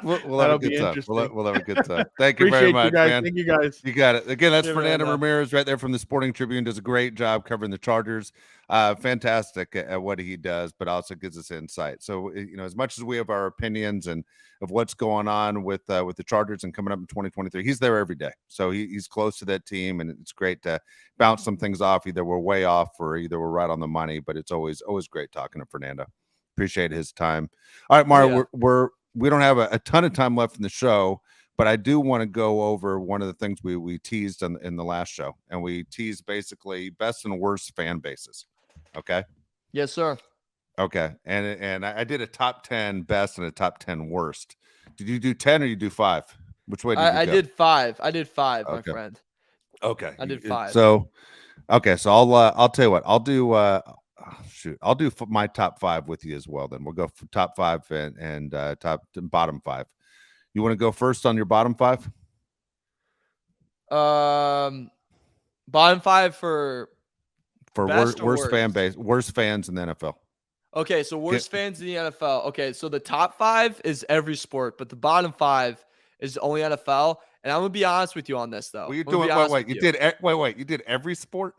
We'll have a good time. We'll have a good time. Thank you very much, man. Thank you guys. You got it. Again, that's Fernando Ramirez right there from the Sporting Tribune. Does a great job covering the Chargers. Fantastic at what he does, but also gives us insight. So, as much as we have our opinions and of what's going on with the Chargers and coming up in 2023, he's there every day. So he's close to that team, and it's great to bounce some things off. Either we're way off or either we're right on the money, but it's always great talking to Fernando. Appreciate his time. All right, Mario, we don't have a ton of time left in the show, but I do want to go over one of the things we teased in the last show, and we teased basically best and worst fan bases. Okay. Yes, sir. Okay. And I did a top 10 best and a top 10 worst. Did you do 10 or you do 5? Which way did you go? I did 5. I did 5, okay. My friend. Okay. I did 5. So, okay. So I'll tell you what, I'll do, I'll do my top 5 with you as well. Then we'll go for top 5 and top to bottom 5. You want to go first on your bottom 5? Bottom 5 for worst fan base, worst fans in the NFL. Okay, so worst fans in the NFL. Okay, so the top 5 is every sport, but the bottom 5 is only NFL. And I'm gonna be honest with you on this, though. Well, you're doing wait. You did every sport?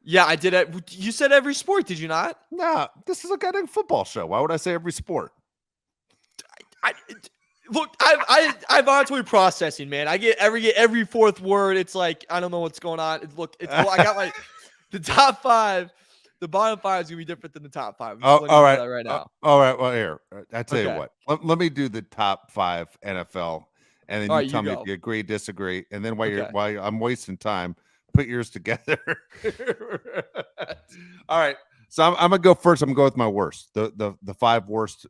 Yeah, I did it. You said every sport, did you not? No, this is a goddamn football show. Why would I say every sport? Look, I'm honestly processing, man. I get every fourth word. It's like I don't know what's going on. I got the top 5. The bottom 5 is gonna be different than the top 5. All right, right now. All right. Well, here I tell you what. Let me do the top 5 NFL, and then you tell me if you agree, disagree, and then while I'm wasting time, put yours together. All right. So I'm gonna go first. I'm gonna go with my worst. The 5 worst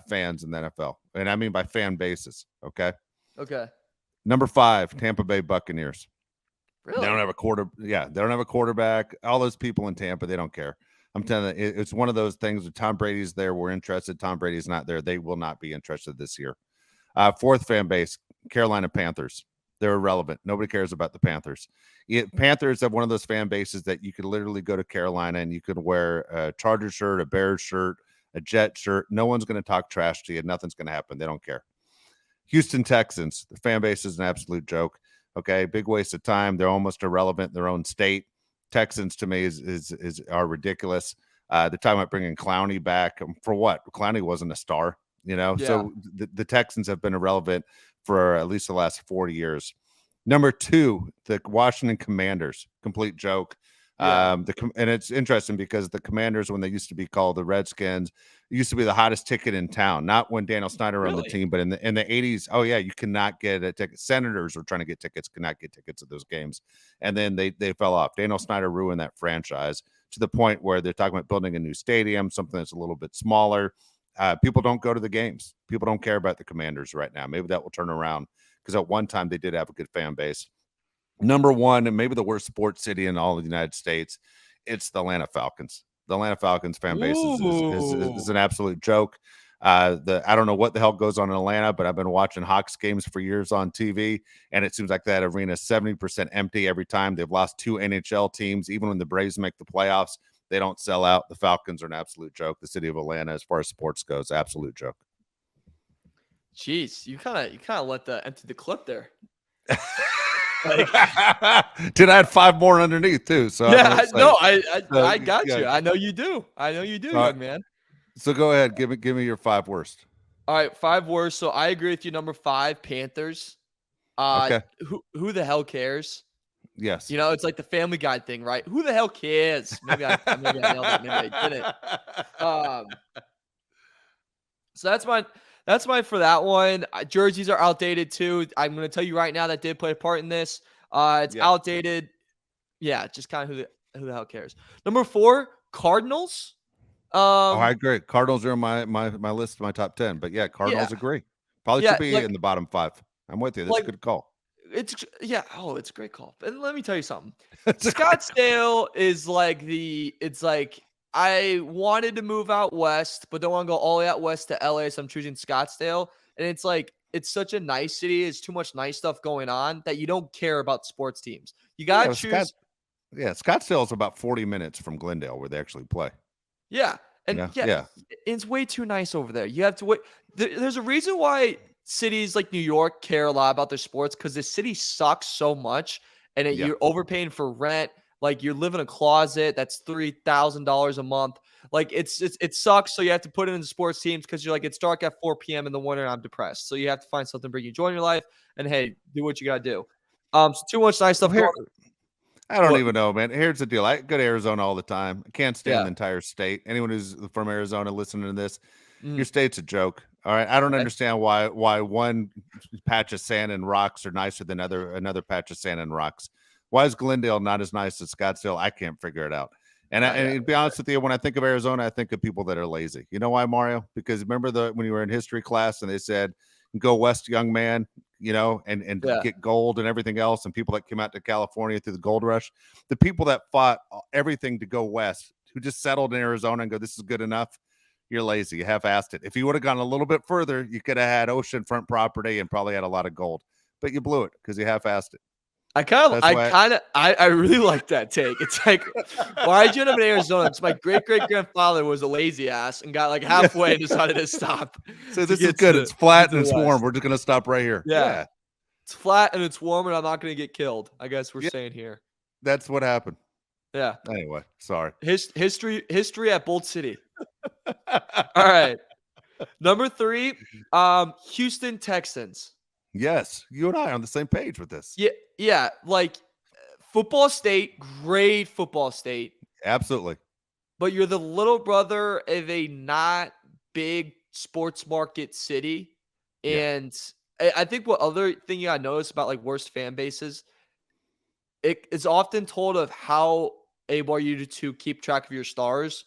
fans in the NFL, and I mean by fan basis. Okay. Okay. Number 5, Tampa Bay Buccaneers. Really? They don't have a they don't have a quarterback. All those people in Tampa, they don't care. I'm telling you, it's one of those things. If Tom Brady's there, we're interested. Tom Brady's not there, they will not be interested this year. 4th fan base, Carolina Panthers. They're irrelevant. Nobody cares about the Panthers. Panthers have one of those fan bases that you could literally go to Carolina and you could wear a Charger shirt, a Bears shirt, a Jet shirt. No one's going to talk trash to you. Nothing's going to happen. They don't care. Houston Texans. The fan base is an absolute joke. Okay, big waste of time. They're almost irrelevant in their own state. Texans to me are ridiculous. They're talking about bringing Clowney back for what? Clowney wasn't a star, Yeah. So the Texans have been irrelevant for at least the last 40 years. Number 2, the Washington Commanders, complete joke. Yeah. And it's interesting because the Commanders, when they used to be called the Redskins, used to be the hottest ticket in town. Not when Daniel Snyder owned the team, but in the 80s. Oh yeah, you cannot get a ticket. Senators were trying to get tickets, could not get tickets at those games, and then they fell off. Daniel Snyder ruined that franchise to the point where they're talking about building a new stadium, something that's a little bit smaller. People don't go to the games. People don't care about the Commanders right now. Maybe that will turn around because at one time they did have a good fan base. Number 1, and maybe the worst sports city in all of the United States, it's the Atlanta Falcons. The Atlanta Falcons fan base is an absolute joke. I don't know what the hell goes on in Atlanta, but I've been watching Hawks games for years on TV, and it seems like that arena is 70% empty every time. They've lost 2 NHL teams. Even when the Braves make the playoffs, they don't sell out. The Falcons are an absolute joke. The city of Atlanta, as far as sports goes, absolute joke. Jeez, you kind of let the empty the clip there. Did I had 5 more underneath too? So Yeah, I got yeah. you. I know you do. Young man. So go ahead, give me your 5 worst. All right, 5 worst. So I agree with you. Number 5, Panthers. Okay. Who the hell cares? Yes. You know, it's like the Family Guy thing, right? Who the hell cares? Maybe I nailed it. Maybe I didn't. So that's mine for that one. Jerseys are outdated too. I'm going to tell you right now that did play a part in this. It's outdated. Yeah, just kind of who the hell cares. Number 4, Cardinals. I agree. Cardinals are on my list, my top 10. But yeah, Cardinals agree. Probably should be in the bottom 5. I'm with you. That's a good call. It's a great call. And let me tell you something. Scottsdale is like it's like I wanted to move out west, but don't want to go all the way out west to LA, so I'm choosing Scottsdale. And it's like it's such a nice city. It's too much nice stuff going on that you don't care about sports teams. You gotta choose. Scottsdale is about 40 minutes from Glendale where they actually play. Yeah. And it's way too nice over there. You have to wait. There's a reason why cities like New York care a lot about their sports, because the city sucks so much, and you're overpaying for rent. Like you live in a closet that's $3,000 a month. Like it sucks. So you have to put it into sports teams because you're like, it's dark at 4 p.m. in the winter and I'm depressed. So you have to find something to bring you joy in your life. And hey, do what you gotta do. So too much nice stuff here. I don't even know, man. Here's the deal. I go to Arizona all the time. I can't stand the entire state. Anyone who's from Arizona listening to this, your state's a joke. All right. I don't understand why one patch of sand and rocks are nicer than another patch of sand and rocks. Why is Glendale not as nice as Scottsdale? I can't figure it out. And to be honest with you, when I think of Arizona, I think of people that are lazy. You know why, Mario? Because remember when you were in history class and they said, go west, young man, you know, and get gold and everything else, and people that came out to California through the gold rush, the people that fought everything to go west, who just settled in Arizona and go, this is good enough, you're lazy. You half-assed it. If you would have gone a little bit further, you could have had oceanfront property and probably had a lot of gold, but you blew it because you half-assed it. I really like that take. It's like, why'd you end up in Arizona? Because my great-great-grandfather was a lazy ass and got like halfway and decided to stop. So this is good. It's flat and it's warm. We're just going to stop right here. Yeah. It's flat and it's warm and I'm not going to get killed. I guess we're staying here. That's what happened. Yeah. Anyway, sorry. History at Bolt City. All right. Number 3, Houston Texans. Yes, you and I are on the same page with this. Yeah, like football state, great football state. Absolutely. But you're the little brother of a not big sports market city. And I think what other thing you gotta notice about like worst fan bases, it's often told of how able are you to keep track of your stars.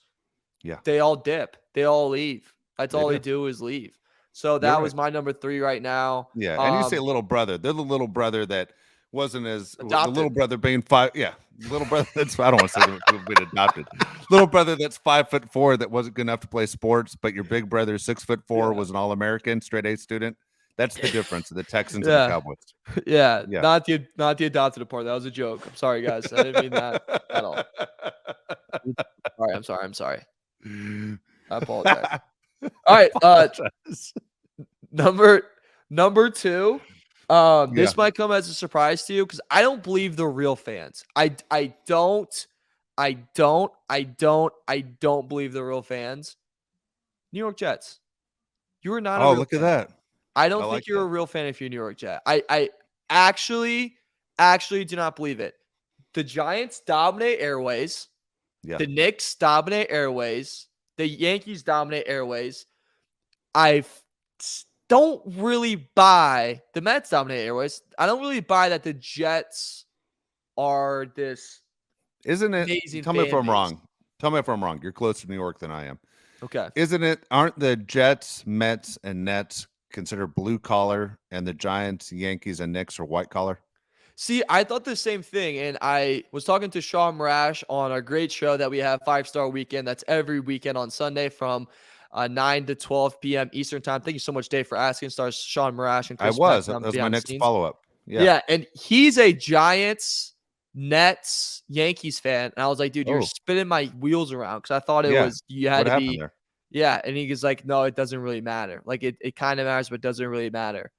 Yeah. They all dip. They all leave. That's all they do is leave. So that was my number 3 right now. Yeah, and you say little brother. They're the little brother that wasn't as adopted. The little brother being 5. Yeah, little brother that's I don't want to say being adopted. Little brother that's 5'4" that wasn't good enough to play sports, but your big brother 6'4" was an All-American, straight A student. That's the difference of the Texans and the Cowboys. Yeah, not the adopted part. That was a joke. I'm sorry, guys. I didn't mean that at all. All right, I'm sorry. I apologize. All right, number 2. This might come as a surprise to you because I don't believe they're real fans. I don't believe they're real fans. New York Jets. You are not. Oh, look at that. I don't think you're a real fan if you're a New York Jet. I actually do not believe it. The Giants dominate airways. Yeah. The Knicks dominate airways. The Yankees dominate airways. I don't really buy the Mets dominate airways. I don't really buy that the Jets are this. Isn't it? Amazing. Tell me if I'm wrong. Tell me if I'm wrong. You're closer to New York than I am. Okay. Isn't it? Aren't the Jets, Mets, and Nets considered blue collar, and the Giants, Yankees, and Knicks are white collar? See, I thought the same thing, and I was talking to Sean Marash on our great show that we have 5-Star Weekend. That's every weekend on Sunday from 9 to 12 p.m. Eastern time. Thank you so much, Dave, for asking. Stars Sean Marash and Chris. That was my next follow-up. Yeah, and he's a Giants, Nets, Yankees fan, and I was like, dude, you're spinning my wheels around because I thought it was you had to be. Yeah, and he was like, no, it doesn't really matter. Like it kind of matters, but it doesn't really matter.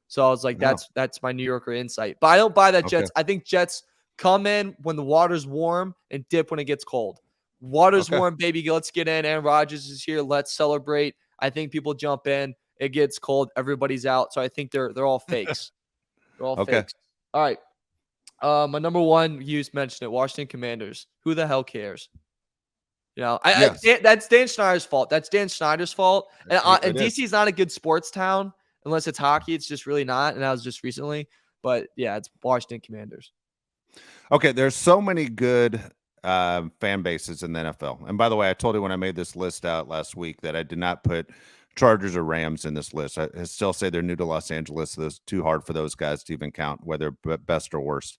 So I was like, No. that's my New Yorker insight. But I don't buy that Okay. Jets. I think Jets come in when the water's warm and dip when it gets cold. Water's Okay. warm, baby. Let's get in. Aaron Rodgers is here. Let's celebrate. I think people jump in. It gets cold. Everybody's out. So I think they're all fakes. They're all Okay. fakes. All right. My number one, you mentioned it, Washington Commanders. Who the hell cares? You know, that's Dan Snyder's fault. That's Dan Snyder's fault. And DC is not a good sports town unless it's hockey. It's just really not. And that was just recently. But yeah, it's Washington Commanders. Okay, there's so many good fan bases in the NFL. And by the way, I told you when I made this list out last week that I did not put Chargers or Rams in this list. I still say they're new to Los Angeles, so it's too hard for those guys to even count whether best or worst.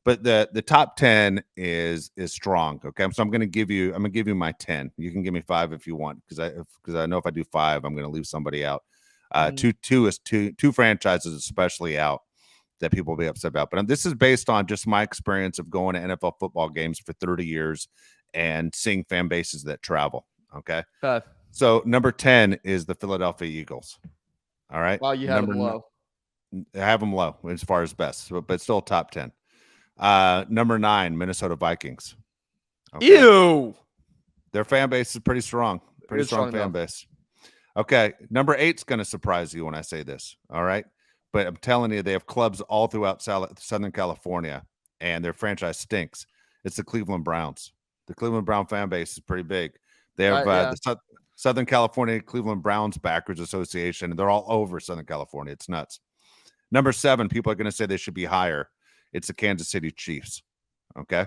But the top 10 is strong. Okay, so I'm gonna give you my 10. You can give me 5 if you want, because I know if I do 5, I'm gonna leave somebody out. Two franchises especially out that people will be upset about. But this is based on just my experience of going to NFL football games for 30 years and seeing fan bases that travel. Okay. So number 10 is the Philadelphia Eagles. All right. Wow, you have them low. I have them low as far as best, but still top 10. Number 9, Minnesota Vikings. Okay. Ew. Their fan base is pretty strong. Pretty strong fan base. Okay. Number 8's going to surprise you when I say this. All right. But I'm telling you, they have clubs all throughout Southern California, and their franchise stinks. It's the Cleveland Browns. The Cleveland Brown fan base is pretty big. They have the Southern California Cleveland Browns Backers Association, and they're all over Southern California. It's nuts. Number 7, people are going to say they should be higher. It's the Kansas City Chiefs. Okay.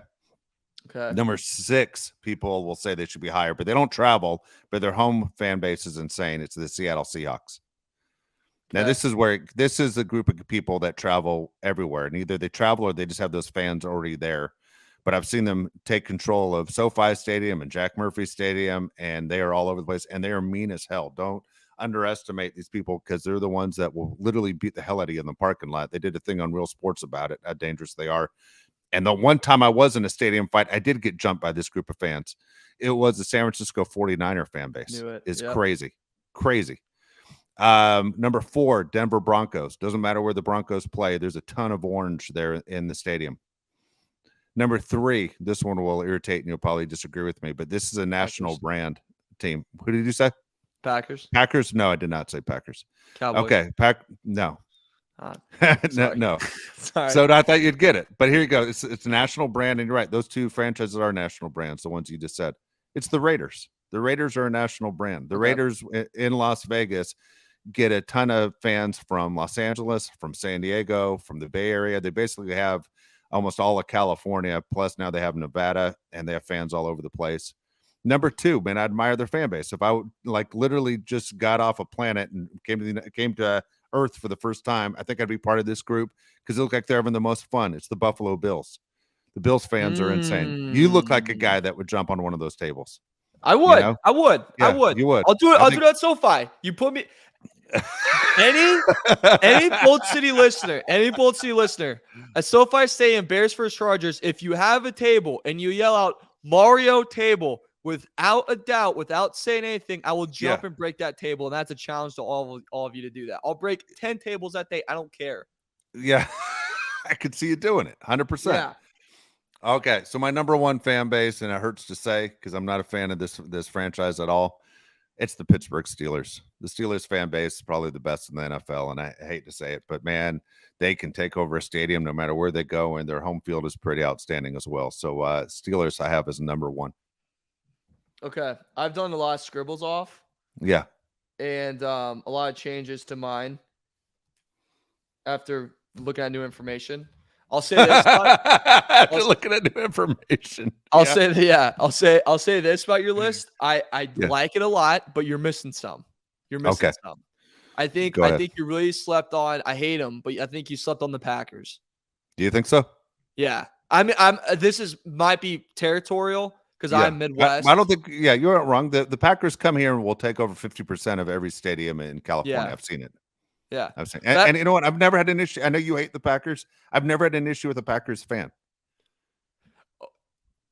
Number 6, people will say they should be higher, but they don't travel, but their home fan base is insane. It's the Seattle Seahawks. Now, this is a group of people that travel everywhere, and either they travel or they just have those fans already there. But I've seen them take control of SoFi Stadium and Jack Murphy Stadium, and they are all over the place, and they are mean as hell. Don't underestimate these people, because they're the ones that will literally beat the hell out of you in the parking lot. They did a thing on Real Sports about it, how dangerous they are. And the one time I was in a stadium fight, I did get jumped by this group of fans. It was the San Francisco 49er fan base. It's crazy. Number 4, Denver Broncos. Doesn't matter where the Broncos play. There's a ton of orange there in the stadium. Number 3, this one will irritate and you'll probably disagree with me, but this is a national brand team. Who did you say? Packers. No, I did not say Packers. Cowboys. Okay. No. No. Sorry. So I thought you'd get it, but here you go. It's a national brand, and you're right. Those 2 franchises are national brands, the ones you just said. It's the Raiders. The Raiders are a national brand. The Raiders in Las Vegas get a ton of fans from Los Angeles, from San Diego, from the Bay Area. They basically have almost all of California, plus now they have Nevada, and they have fans all over the place. Number 2, man, I admire their fan base. If I literally just got off a planet and came to Earth for the first time, I think I'd be part of this group, because they look like they're having the most fun. It's the Buffalo Bills. The Bills fans are insane. You look like a guy that would jump on one of those tables. I would. You know? I would. Yeah, I would. You would. I'll do it. I'll do that SoFi. You put me. Any Bold City listener, at SoFi Stadium, Bears vs. Chargers, if you have a table and you yell out Mario table, without a doubt, without saying anything, I will jump and break that table, and that's a challenge to all of you to do that. I'll break 10 tables that day. I don't care. Yeah, I could see you doing it, 100%. Yeah. Okay, so my number 1 fan base, and it hurts to say because I'm not a fan of this franchise at all, it's the Pittsburgh Steelers. The Steelers fan base is probably the best in the NFL, and I hate to say it, but man, they can take over a stadium no matter where they go, and their home field is pretty outstanding as well. So Steelers I have as number 1. Okay, I've done a lot of scribbles off. Yeah. And a lot of changes to mine after looking at new information. I'll say this. After looking at new information. I'll say this about your list. I like it a lot, but you're missing some. You're missing some. I think you really slept on. I hate them, but I think you slept on the Packers. Do you think so? Yeah. I mean, this might be territorial because I'm Midwest. I don't think. Yeah, you're not wrong. The Packers come here and will take over 50% of every stadium in California. I've seen it. Yeah. I've seen it. And you know what? I've never had an issue. I know you hate the Packers. I've never had an issue with a Packers fan.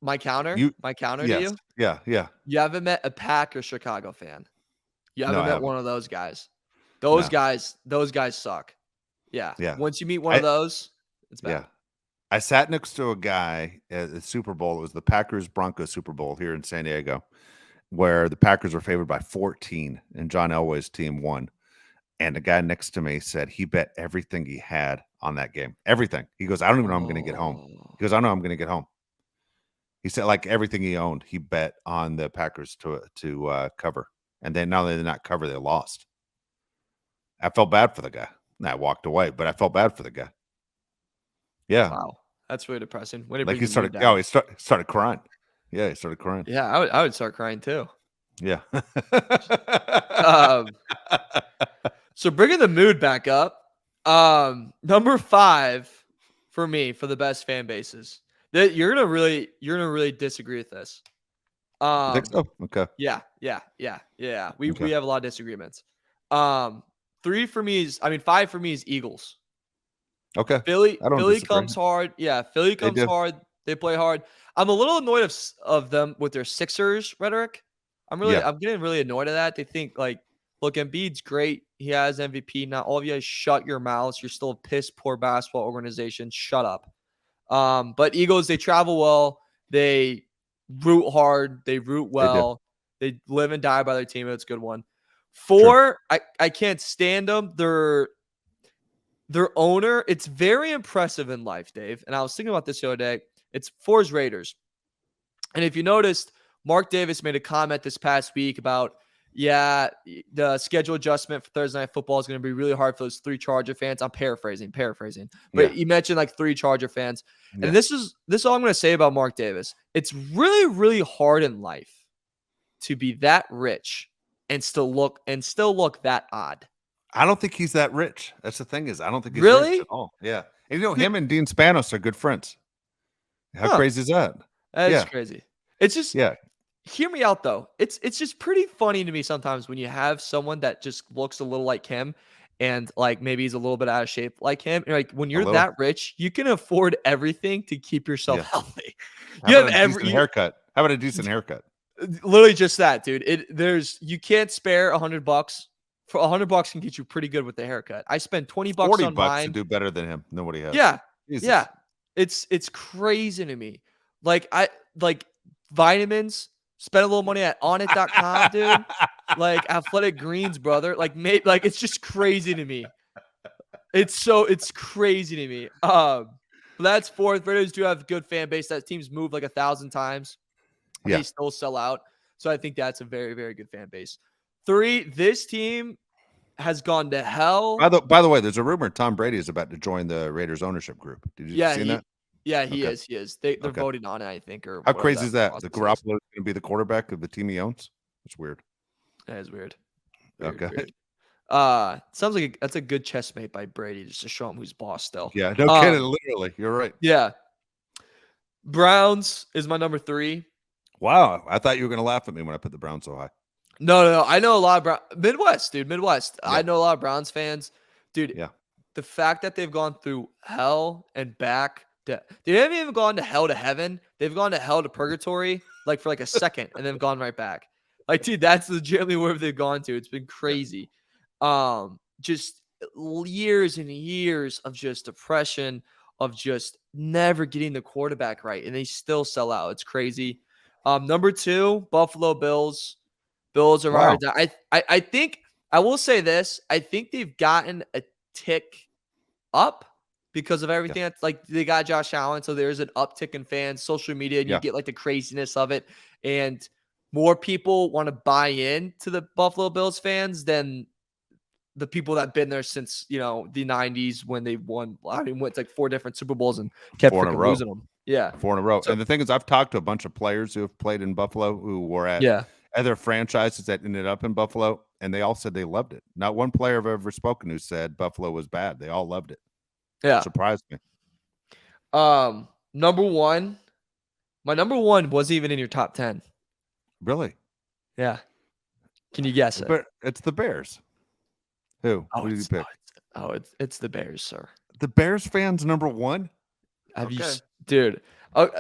My counter to you? Yeah. You haven't met a Packers Chicago fan. You No, haven't I met haven't. one of those guys. Those No. guys suck. Yeah. Yeah. Once you meet one of those, it's bad. Yeah. I sat next to a guy at the Super Bowl. It was the Packers-Broncos Super Bowl here in San Diego, where the Packers were favored by 14, and John Elway's team won. And the guy next to me said he bet everything he had on that game. Everything. He goes, I don't even know I'm going to get home. He goes, I know I'm going to get home. He said like everything he owned, he bet on the Packers to cover. And then not only did they not cover, they lost. I felt bad for the guy. And I walked away, but I felt bad for the guy. Yeah. Wow. That's really depressing. When it Like he brings the mood started, down. he started crying. Yeah, he started crying. Yeah, I would start crying too. Yeah. So bringing the mood back up. Number 5 for me for the best fan bases. That you're gonna really disagree with this. I think so. Okay. Yeah. We Okay. have a lot of disagreements. 3 for me is 5 for me is Eagles. Okay. Philly disagree. comes hard. Yeah, Philly comes hard. They play hard. I'm a little annoyed of them with their Sixers rhetoric. I'm getting really annoyed at that. They think like, look, Embiid's great. He has MVP. Now all of you guys shut your mouths. You're still a piss poor basketball organization. Shut up. But Eagles, they travel well. They root hard. They root well. They live and die by their team. It's a good one. 4, I can't stand them. Their owner, it's very impressive in life, Dave. And I was thinking about this the other day. It's 4's Raiders. And if you noticed, Mark Davis made a comment this past week about, the schedule adjustment for Thursday Night Football is going to be really hard for those 3 Charger fans. I'm paraphrasing. But he mentioned like 3 Charger fans. And this is all I'm going to say about Mark Davis. It's really, really hard in life to be that rich and still look that odd. I don't think he's that rich. That's the thing is, I don't think he's Really? rich at all. Yeah. And him and Dean Spanos are good friends. How crazy is that? That is crazy. It's just, yeah. Hear me out though. It's just pretty funny to me sometimes when you have someone that just looks a little like him and like maybe he's a little bit out of shape like him. And like when you're that rich, you can afford everything to keep yourself healthy. How about a decent haircut? Literally just that, dude. You can't spare $100. For $100 can get you pretty good with the haircut. I spend $20 on mine to do better than him. Nobody has. Yeah. Jesus. Yeah. It's crazy to me. Like vitamins, spend a little money at onit.com, dude. Like Athletic Greens, brother. Like it's just crazy to me. It's crazy to me. But that's 4th. Raiders do have a good fan base. That team's moved like 1,000 times. They still sell out. So I think that's a very, very good fan base. 3, this team has gone to hell. By the way, there's a rumor Tom Brady is about to join the Raiders ownership group. Did you see that? Yeah, he is. He is. They're voting on it, I think. Or how crazy is that? The Garoppolo is going to be the quarterback of the team he owns. It's weird. That is weird. Okay. Weird. Sounds like that's a good chess mate by Brady just to show him who's boss still. Yeah, no kidding. Literally, you're right. Yeah. Browns is my number 3. Wow, I thought you were going to laugh at me when I put the Browns so high. No. I know a lot of Midwest, dude. Midwest. Yeah. I know a lot of Browns fans, dude. Yeah. The fact that they've gone through hell and back. They haven't even gone to hell to heaven. They've gone to hell to purgatory, like for like a second, and then gone right back. Like, dude, that's legitimately where they've gone to. It's been crazy. Just years and years of just depression, of just never getting the quarterback right, and they still sell out. It's crazy. Number 2, Buffalo Bills. Bills are Wow. I think I will say this. I think they've gotten a tick up because of everything. That's like they got Josh Allen, so there's an uptick in fans, social media, and you get like the craziness of it, and more people want to buy in to the Buffalo Bills fans than the people that've been there since the 90s when they won. I mean, went to like 4 different Super Bowls and kept losing them. Yeah, 4 in a row. So, and the thing is, I've talked to a bunch of players who have played in Buffalo who were at other franchises that ended up in Buffalo, and they all said they loved it. Not one player I've ever spoken who said Buffalo was bad. They all loved it. Yeah. It surprised me. Number 1. My number 1 wasn't even in your top 10. Really? Yeah. Can you guess it? It's the Bears. Who? Who did you pick? It's the Bears, sir. The Bears fans number 1? Have you, dude?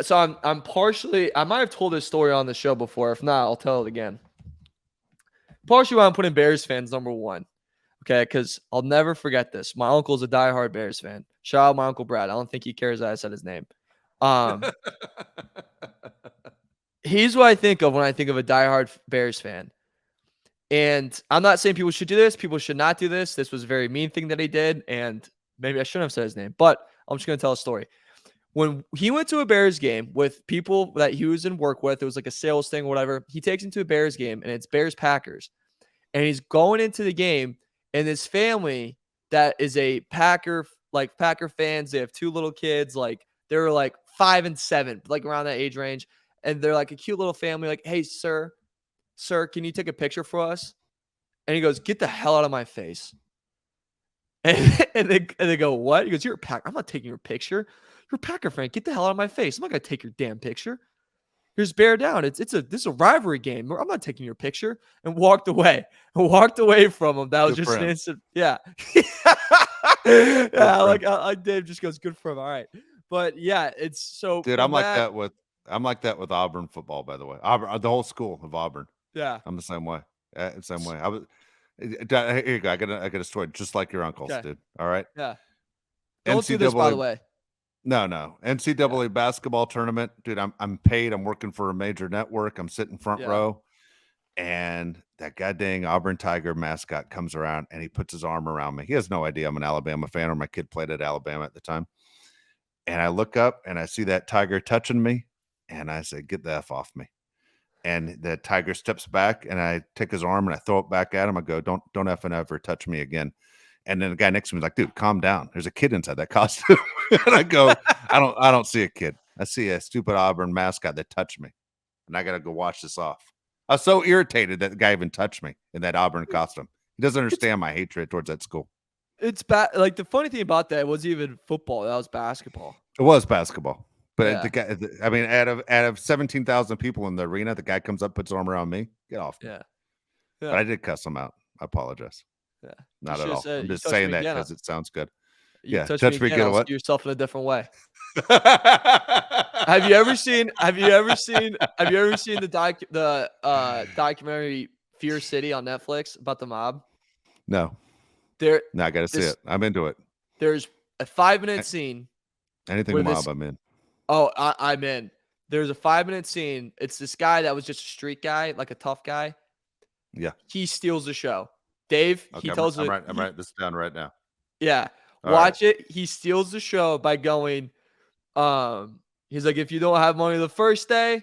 So I'm partially. I might have told this story on the show before. If not, I'll tell it again. partially why I'm putting Bears fans number one. Okay, because I'll never forget this. My uncle's a diehard Bears fan. Shout out my Uncle Brad. I don't think he cares that I said his name. He's what I think of when I think of a diehard Bears fan. And I'm not saying people should do this. People should not do this. This was a very mean thing that he did. And maybe I shouldn't have said his name, but I'm just going to tell a story. When he went to a Bears game with people that he was in work with, it was like a sales thing or whatever. He takes him to a Bears game, and it's Bears Packers. And he's going into the game, and this family that is a Packer fans, they have 2 little kids, like they're like 5 and 7, like around that age range. And they're like a cute little family, like, hey, sir, can you take a picture for us? And he goes, get the hell out of my face. And they go, what? He goes, you're a Packer. I'm not taking your picture. You're a Packer fan. Get the hell out of my face. I'm not going to take your damn picture. Here's bear down. This is a rivalry game. I'm not taking your picture. And walked away. From him. That was just an instant. Yeah. Yeah. Like Dave just goes, good for him. All right. But yeah, it's so. Dude, I'm like that with Auburn football, by the way. Auburn, the whole school of Auburn. Yeah. I'm the same way. Same way. Here you go. I got a story just like your uncle's, dude. All right. Yeah. Don't do this, by the way. No. NCAA basketball tournament, dude. I'm paid. I'm working for a major network. I'm sitting front row, and that goddamn Auburn Tiger mascot comes around and he puts his arm around me. He has no idea I'm an Alabama fan, or my kid played at Alabama at the time. And I look up and I see that tiger touching me, and I say, "Get the F off me." And the tiger steps back, and I take his arm and I throw it back at him. I go, don't effing ever touch me again. And then the guy next to me is like, dude, calm down. There's a kid inside that costume. And I go, I don't see a kid. I see a stupid Auburn mascot that touched me. And I got to go wash this off. I was so irritated that the guy even touched me in that Auburn costume. He doesn't understand my hatred towards that school. It's bad. Like, the funny thing about that wasn't even football. That was basketball. It was basketball. But the guy, I mean, out of 17,000 people in the arena, the guy comes up, puts his arm around me. Get off me. Yeah. But I did cuss him out. I apologize. Yeah. Not at all. I'm just saying that because it sounds good. Touch me again, I'll see yourself in a different way. Have you ever seen the documentary Fear City on Netflix about the mob? No. I got to see it. I'm into it. There's a 5-minute scene. Anything mob, I'm in. Oh, I'm in. There's a 5-minute scene. It's this guy that was just a street guy, like a tough guy. Yeah. He steals the show. Dave, okay, he tells I'm writing this down right now. Yeah. Watch it. He steals the show by going, he's like, if you don't have money the first day,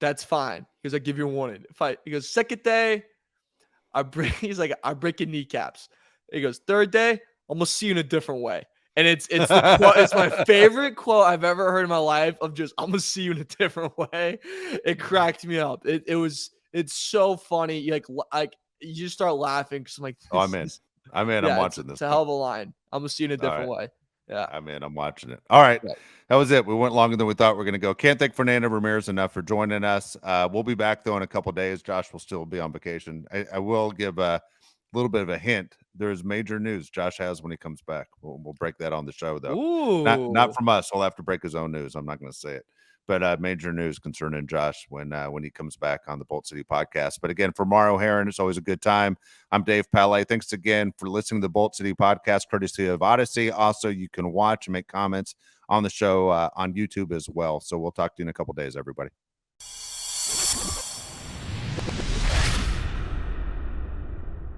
that's fine. He's like, give you a warning. He goes, second day, I break your kneecaps. He goes, third day, I'm gonna see you in a different way. And it's my favorite quote I've ever heard in my life of just, I'm gonna see you in a different way. It cracked me up. It's so funny. Like you just start laughing because I'm like, I'm in. I'm watching this. It's a hell of a line. I'm gonna see you in a different way. Yeah. I'm in. I'm watching it. All right. That was it. We went longer than we thought we were going to go. Can't thank Fernando Ramirez enough for joining us. We'll be back, though, in a couple of days. Josh will still be on vacation. I will give a little bit of a hint. There's major news Josh has when he comes back. We'll break that on the show, though. Ooh. Not from us. He'll have to break his own news. I'm not going to say it. But major news concerning Josh when he comes back on the Bolt City podcast. But again, for Mario Heron, it's always a good time. I'm Dave Palais. Thanks again for listening to the Bolt City podcast, courtesy of Odyssey. Also, you can watch and make comments on the show on YouTube as well. So we'll talk to you in a couple days, everybody.